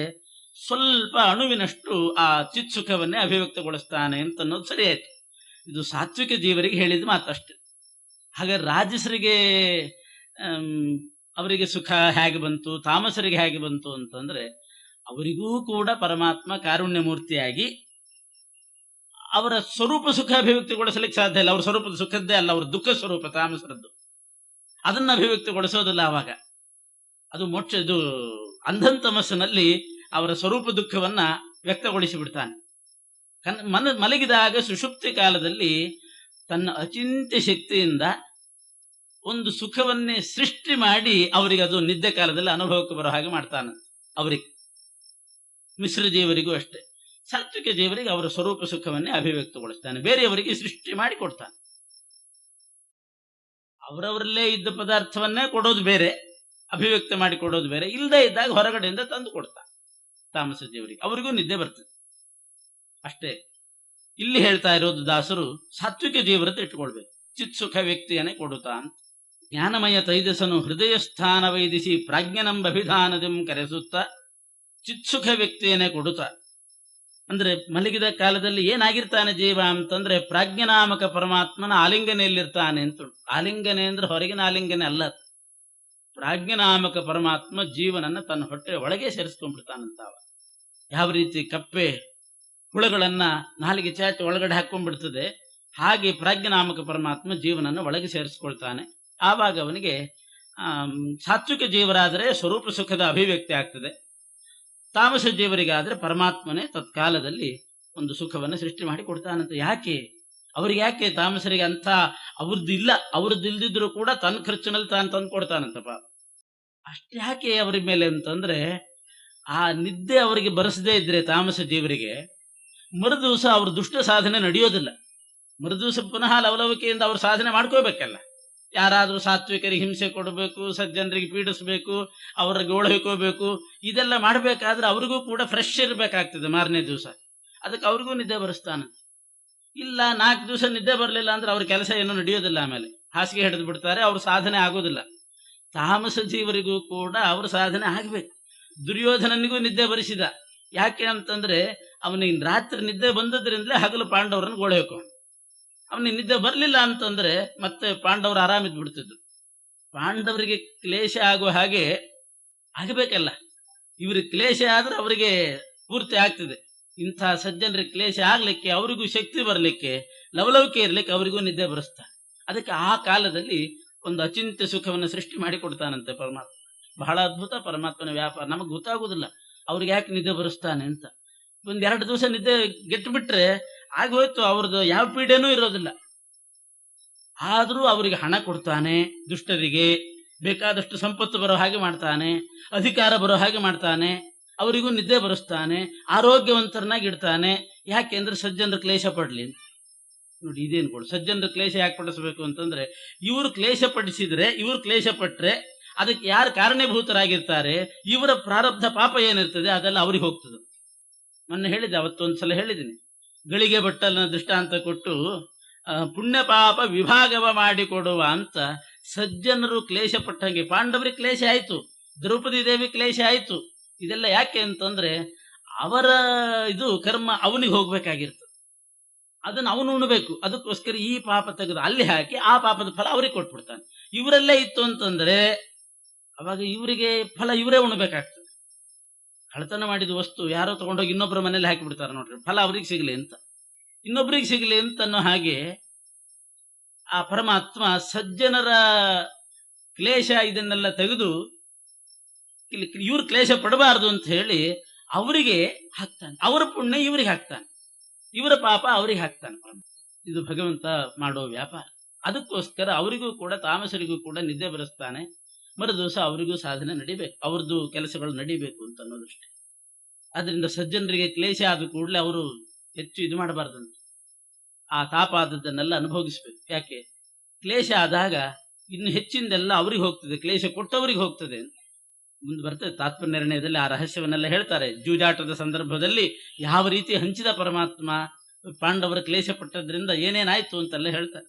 ಸ್ವಲ್ಪ ಅಣುವಿನಷ್ಟು ಆ ಚಿತ್ ಸುಖವನ್ನೇ ಅಭಿವ್ಯಕ್ತಗೊಳಿಸ್ತಾನೆ ಅಂತ ಅನ್ನೋದು ಸರಿಯಾಯ್ತು. ಇದು ಸಾತ್ವಿಕ ಜೀವರಿಗೆ ಹೇಳಿದ ಮಾತಷ್ಟೆ. ಹಾಗೆ ರಾಜಸರಿಗೆ ಅವರಿಗೆ ಸುಖ ಹೇಗೆ ಬಂತು, ತಾಮಸರಿಗೆ ಹೇಗೆ ಬಂತು ಅಂತಂದ್ರೆ, ಅವರಿಗೂ ಕೂಡ ಪರಮಾತ್ಮ ಕಾರುಣ್ಯ ಮೂರ್ತಿಯಾಗಿ ಅವರ ಸ್ವರೂಪ ಸುಖ ಅಭಿವ್ಯಕ್ತಿಗೊಳಿಸಲಿಕ್ಕೆ ಸಾಧ್ಯ ಇಲ್ಲ. ಅವ್ರ ಸ್ವರೂಪದ ಸುಖದ್ದೇ ಅಲ್ಲ, ಅವ್ರ ದುಃಖ ಸ್ವರೂಪ ತಾಮಸರದ್ದು, ಅದನ್ನ ಅಭಿವ್ಯಕ್ತಿಗೊಳಿಸೋದಿಲ್ಲ. ಆವಾಗ ಅದು ಮೋಕ್ಷ, ಇದು ಅಂಧಂತಮಸ್ಸಿನಲ್ಲಿ ಅವರ ಸ್ವರೂಪ ದುಃಖವನ್ನ ವ್ಯಕ್ತಗೊಳಿಸಿ ಬಿಡ್ತಾನೆ. ಮಲಗಿದಾಗ ಸುಷುಪ್ತಿ ಕಾಲದಲ್ಲಿ ತನ್ನ ಅಚಿಂತ್ಯ ಶಕ್ತಿಯಿಂದ ಒಂದು ಸುಖವನ್ನೇ ಸೃಷ್ಟಿ ಮಾಡಿ ಅವರಿಗೆ ಅದು ನಿದ್ದೆ ಕಾಲದಲ್ಲಿ ಅನುಭವಕ್ಕೆ ಬರೋ ಹಾಗೆ ಮಾಡ್ತಾನೆ. ಅವರಿಗೆ ಮಿಶ್ರ ಜೀವರಿಗೂ ಅಷ್ಟೇ. ಸಾತ್ವಿಕ ಜೀವರಿಗೆ ಅವರ ಸ್ವರೂಪ ಸುಖವನ್ನೇ ಅಭಿವ್ಯಕ್ತಗೊಳಿಸ್ತಾನೆ, ಬೇರೆಯವರಿಗೆ ಸೃಷ್ಟಿ ಮಾಡಿ ಕೊಡ್ತಾನೆ. ಅವರವರಲ್ಲೇ ಇದ್ದ ಪದಾರ್ಥವನ್ನೇ ಕೊಡೋದು ಬೇರೆ, ಅಭಿವ್ಯಕ್ತ ಮಾಡಿ ಕೊಡೋದು ಬೇರೆ. ಇಲ್ಲದೆ ಇದ್ದಾಗ ಹೊರಗಡೆಯಿಂದ ತಂದು ಕೊಡ್ತಾನೆ ತಾಮಸ ಜೀವರಿಗೆ. ಅವರಿಗೂ ನಿದ್ದೆ ಬರ್ತದೆ ಅಷ್ಟೇ. ಇಲ್ಲಿ ಹೇಳ್ತಾ ಇರೋದು ದಾಸರು ಸಾತ್ವಿಕ ಜೀವರದ್ದು ಇಟ್ಕೊಳ್ಬೇಕು. ಚಿತ್ ಸುಖ ವ್ಯಕ್ತಿಯನ್ನೇ ಕೊಡುತ್ತಾ ಅಂತ. ಜ್ಞಾನಮಯ ತೈಜಸನು ಹೃದಯ ಸ್ಥಾನ ವೈದಿಸಿ ಪ್ರಾಜ್ಞನಂಬ ಅಭಿಧಾನದಂ ಕರೆಸುತ್ತ ಚಿತ್ಸುಖ ವ್ಯಕ್ತಿಯನ್ನೇ ಕೊಡುತ್ತಾ. ಅಂದ್ರೆ ಮಲಗಿದ ಕಾಲದಲ್ಲಿ ಏನಾಗಿರ್ತಾನೆ ಜೀವ ಅಂತಂದ್ರೆ, ಪ್ರಾಜ್ಞನಾಮಕ ಪರಮಾತ್ಮನ ಆಲಿಂಗನೆಯಲ್ಲಿರ್ತಾನೆ ಅಂತ. ಆಲಿಂಗನೆ ಅಂದ್ರೆ ಹೊರಗಿನ ಆಲಿಂಗನೆ ಅಲ್ಲ, ಪ್ರಾಜ್ಞನಾಮಕ ಪರಮಾತ್ಮ ಜೀವನನ್ನ ತನ್ನ ಹೊಟ್ಟೆ ಒಳಗೆ ಸೇರಿಸ್ಕೊಂಡ್ಬಿಡ್ತಾನಂತಾವ. ಯಾವ ರೀತಿ ಕಪ್ಪೆ ಹುಳಗಳನ್ನ ನಾಲಿಗೆ ಚಾಚಿ ಒಳಗಡೆ ಹಾಕೊಂಡ್ಬಿಡ್ತದೆ, ಹಾಗೆ ಪ್ರಾಜ್ಞನಾಮಕ ಪರಮಾತ್ಮ ಜೀವನನ್ನ ಒಳಗೆ ಸೇರಿಸ್ಕೊಳ್ತಾನೆ. ಆವಾಗ ಅವನಿಗೆ ಸಾತ್ವಿಕ ಜೀವರಾದರೆ ಸ್ವರೂಪ ಸುಖದ ಅಭಿವ್ಯಕ್ತಿ ಆಗ್ತದೆ. ತಾಮಸ ಜೀವರಿಗಾದ್ರೆ ಪರಮಾತ್ಮನೇ ತತ್ಕಾಲದಲ್ಲಿ ಒಂದು ಸುಖವನ್ನು ಸೃಷ್ಟಿ ಮಾಡಿ ಕೊಡ್ತಾನಂತ. ಯಾಕೆ ಅವ್ರಿಗೆ, ಯಾಕೆ ತಾಮಸರಿಗೆ ಅಂತ ಅವ್ರದ್ದು ಇಲ್ಲ, ಅವ್ರದ್ದು ಇಲ್ದಿದ್ರು ಕೂಡ ತನ್ನ ಖರ್ಚಿನಲ್ಲಿ ತಾನು ತಂದು ಕೊಡ್ತಾನಂತಪ್ಪ. ಅಷ್ಟೇ ಯಾಕೆ ಅವ್ರ ಮೇಲೆ ಅಂತಂದ್ರೆ, ಆ ನಿದ್ದೆ ಅವರಿಗೆ ಬರೆಸದೇ ಇದ್ರೆ ತಾಮಸ ಜೀವರಿಗೆ ಮರುದಿವಸ ಅವ್ರ ದುಷ್ಟ ಸಾಧನೆ ನಡೆಯೋದಿಲ್ಲ. ಮರುದಿವಸ ಪುನಃ ಲವಲವಿಕೆಯಿಂದ ಅವ್ರ ಸಾಧನೆ ಮಾಡ್ಕೋಬೇಕಲ್ಲ. ಯಾರಾದ್ರೂ ಸಾತ್ವಿಕರಿಗೆ ಹಿಂಸೆ ಕೊಡಬೇಕು, ಸಜ್ಜನರಿಗೆ ಪೀಡಿಸ್ಬೇಕು, ಅವ್ರಿಗೆ ಓಳೈಕೋಬೇಕು, ಇದೆಲ್ಲ ಮಾಡ್ಬೇಕಾದ್ರೆ ಅವ್ರಿಗೂ ಕೂಡ ಫ್ರೆಶ್ ಇರ್ಬೇಕಾಗ್ತದೆ ಮಾರನೇ ದಿವಸ. ಅದಕ್ಕೆ ಅವ್ರಿಗೂ ನಿದ್ದೆ ಬರೆಸ್ತಾನ. ಇಲ್ಲ 4 ದಿವಸ ನಿದ್ದೆ ಬರಲಿಲ್ಲ ಅಂದ್ರೆ ಅವ್ರ ಕೆಲಸ ಏನೂ ನಡೆಯೋದಿಲ್ಲ, ಆಮೇಲೆ ಹಾಸಿಗೆ ಹಿಡಿದು ಬಿಡ್ತಾರೆ, ಅವ್ರ ಸಾಧನೆ ಆಗೋದಿಲ್ಲ. ತಾಮಸ ಜೀವರಿಗೂ ಕೂಡ ಅವ್ರ ಸಾಧನೆ ಆಗ್ಬೇಕು. ದುರ್ಯೋಧನನಿಗೂ ನಿದ್ದೆ ಬರಿಸಿದ. ಯಾಕೆ ಅಂತಂದ್ರೆ ಅವನಿಗೆ ರಾತ್ರಿ ನಿದ್ದೆ ಬಂದದ್ರಿಂದಲೇ ಹಗಲು ಪಾಂಡವರನ್ನು ಗೋಳೈಕೋ. ಅವನಿಗೆ ನಿದ್ದೆ ಬರಲಿಲ್ಲ ಅಂತಂದ್ರೆ ಮತ್ತೆ ಪಾಂಡವರು ಆರಾಮಿದ್ ಬಿಡ್ತಿದ್ರು. ಪಾಂಡವರಿಗೆ ಕ್ಲೇಶ ಆಗುವ ಹಾಗೆ ಆಗಬೇಕಲ್ಲ, ಇವ್ರಿಗೆ ಕ್ಲೇಶ ಆದ್ರೆ ಅವರಿಗೆ ಪೂರ್ತಿ ಆಗ್ತದೆ. ಇಂಥ ಸಜ್ಜನರಿಗೆ ಕ್ಲೇಶ ಆಗ್ಲಿಕ್ಕೆ, ಅವರಿಗೂ ಶಕ್ತಿ ಬರಲಿಕ್ಕೆ, ಲವಲವಿಕೆ ಇರ್ಲಿಕ್ಕೆ ಅವರಿಗೂ ನಿದ್ದೆ ಬರೆಸ್ತಾರೆ. ಅದಕ್ಕೆ ಆ ಕಾಲದಲ್ಲಿ ಒಂದು ಅಚಿಂತ್ಯ ಸುಖವನ್ನು ಸೃಷ್ಟಿ ಮಾಡಿ ಕೊಡ್ತಾನಂತೆ ಪರಮಾತ್ಮ. ಬಹಳ ಅದ್ಭುತ ಪರಮಾತ್ಮನ ವ್ಯಾಪಾರ. ನಮಗೆ ಗೊತ್ತಾಗುದಿಲ್ಲ ಅವ್ರಿಗೆ ಯಾಕೆ ನಿದ್ದೆ ಬರೆಸ್ತಾನೆ ಅಂತ. 1-2 ದಿವಸ ನಿದ್ದೆ ಗೆಟ್ಟು ಬಿಟ್ರೆ ಆಗೋಯ್ತು, ಅವ್ರದ್ದು ಯಾವ ಪೀಡೆನೂ ಇರೋದಿಲ್ಲ. ಆದ್ರೂ ಅವರಿಗೆ ಹಣ ಕೊಡ್ತಾನೆ, ದುಷ್ಟರಿಗೆ ಬೇಕಾದಷ್ಟು ಸಂಪತ್ತು ಬರೋ ಹಾಗೆ ಮಾಡ್ತಾನೆ, ಅಧಿಕಾರ ಬರೋ ಹಾಗೆ ಮಾಡ್ತಾನೆ, ಅವರಿಗೂ ನಿದ್ದೆ ಬರೆಸ್ತಾನೆ, ಆರೋಗ್ಯವಂತರನ್ನಾಗಿ ಇಡ್ತಾನೆ. ಯಾಕೆಂದ್ರೆ ಸಜ್ಜನರ ಕ್ಲೇಶ ಪಡ್ಲಿ. ನೋಡಿ ಇದೇನು ಕೊಡು, ಸಜ್ಜನರ ಕ್ಲೇಶ ಯಾಕೆ ಪಡಿಸ್ಬೇಕು ಅಂತಂದ್ರೆ, ಇವರು ಕ್ಲೇಶ ಪಡಿಸಿದ್ರೆ, ಇವರು ಕ್ಲೇಶ ಪಟ್ರೆ ಅದಕ್ಕೆ ಯಾರು ಕಾರಣೀಭೂತರಾಗಿರ್ತಾರೆ, ಇವರ ಪ್ರಾರಬ್ಧ ಪಾಪ ಏನಿರ್ತದೆ ಅದೆಲ್ಲ ಅವ್ರಿಗೆ ಹೋಗ್ತದೆ. ಮೊನ್ನೆ ಹೇಳಿದ್ದೆ, ಅವತ್ತೊಂದ್ಸಲ ಹೇಳಿದ್ದೀನಿ, ಗಳಿಗೆ ಬಟ್ಟಲನ್ನ ದೃಷ್ಟಾಂತ ಕೊಟ್ಟು ಪುಣ್ಯ ಪಾಪ ವಿಭಾಗವ ಮಾಡಿಕೊಡುವ ಅಂತ. ಸಜ್ಜನರು ಕ್ಲೇಶ ಪಟ್ಟಂಗೆ ಪಾಂಡವರಿಗೆ ಕ್ಲೇಶ ಆಯ್ತು, ದ್ರೌಪದಿ ದೇವಿ ಕ್ಲೇಶ ಆಯ್ತು. ಇದೆಲ್ಲ ಯಾಕೆ ಅಂತಂದ್ರೆ ಅವರ ಇದು ಕರ್ಮ ಅವನಿಗೆ ಹೋಗ್ಬೇಕಾಗಿರ್ತದೆ, ಅದನ್ನ ಅವನು ಉಣ್ಬೇಕು. ಅದಕ್ಕೋಸ್ಕರ ಈ ಪಾಪ ತೆಗೆದು ಅಲ್ಲಿ ಹಾಕಿ ಆ ಪಾಪದ ಫಲ ಅವ್ರಿಗೆ ಕೊಟ್ಬಿಡ್ತಾನೆ. ಇವರಲ್ಲೇ ಇತ್ತು ಅಂತಂದ್ರೆ ಅವಾಗ ಇವರಿಗೆ ಫಲ ಇವರೇ ಉಣ್ಬೇಕಾಗ್ತದೆ. ಕಳ್ಳತನ ಮಾಡಿದ ವಸ್ತು ಯಾರೋ ತಗೊಂಡೋಗಿ ಇನ್ನೊಬ್ಬರ ಮನೇಲಿ ಹಾಕಿ ಬಿಡ್ತಾರೆ ನೋಡ್ರಿ, ಫಲ ಅವ್ರಿಗೆ ಸಿಗ್ಲಿ ಅಂತ, ಇನ್ನೊಬ್ರಿಗೆ ಸಿಗ್ಲಿ ಅಂತ ಅನ್ನೋ ಹಾಗೆ ಆ ಪರಮಾತ್ಮ ಸಜ್ಜನರ ಕ್ಲೇಶ ಇದನ್ನೆಲ್ಲ ತೆಗೆದು ಇವ್ರ ಕ್ಲೇಶ ಪಡಬಾರದು ಅಂತ ಹೇಳಿ ಅವರಿಗೆ ಹಾಕ್ತಾನೆ. ಅವರ ಪುಣ್ಯ ಇವರಿಗೆ ಹಾಕ್ತಾನೆ, ಇವರ ಪಾಪ ಅವರಿಗೆ ಹಾಕ್ತಾನೆ. ಇದು ಭಗವಂತ ಮಾಡೋ ವ್ಯಾಪಾರ. ಅದಕ್ಕೋಸ್ಕರ ಅವರಿಗೂ ಕೂಡ ತಾಮಸರಿಗೂ ಕೂಡ ನಿದ್ದೆ ಬರೆಸ್ತಾನೆ. ಮರುದಿವಸ ಅವರಿಗೂ ಸಾಧನೆ ನಡಿಬೇಕು, ಅವ್ರದ್ದು ಕೆಲಸಗಳು ನಡಿಬೇಕು ಅಂತ ಅನ್ನೋದಷ್ಟೇ. ಅದರಿಂದ ಸಜ್ಜನರಿಗೆ ಕ್ಲೇಶ ಆದ ಕೂಡಲೇ ಅವರು ಹೆಚ್ಚು ಇದು ಮಾಡಬಾರ್ದಂತ, ಆ ತಾಪ ಆದದ್ದನ್ನೆಲ್ಲ ಅನುಭವಿಸ್ಬೇಕು. ಯಾಕೆ ಕ್ಲೇಶ ಆದಾಗ ಇನ್ನು ಹೆಚ್ಚಿಂದೆಲ್ಲ ಅವ್ರಿಗೆ ಹೋಗ್ತದೆ, ಕ್ಲೇಶ ಕೊಟ್ಟವರಿಗೆ ಹೋಗ್ತದೆ ಅಂತ ಮುಂದೆ ಬರ್ತದೆ. ತಾತ್ಪರ್ಯ ನಿರ್ಣಯದಲ್ಲಿ ಆ ರಹಸ್ಯವನ್ನೆಲ್ಲ ಹೇಳ್ತಾರೆ. ಜೂಜಾಟದ ಸಂದರ್ಭದಲ್ಲಿ ಯಾವ ರೀತಿ ಹಂಚಿದ ಪರಮಾತ್ಮ ಪಾಂಡವರ ಕ್ಲೇಶ ಪಟ್ಟದ್ರಿಂದ ಏನೇನಾಯ್ತು ಅಂತೆಲ್ಲ ಹೇಳ್ತಾರೆ.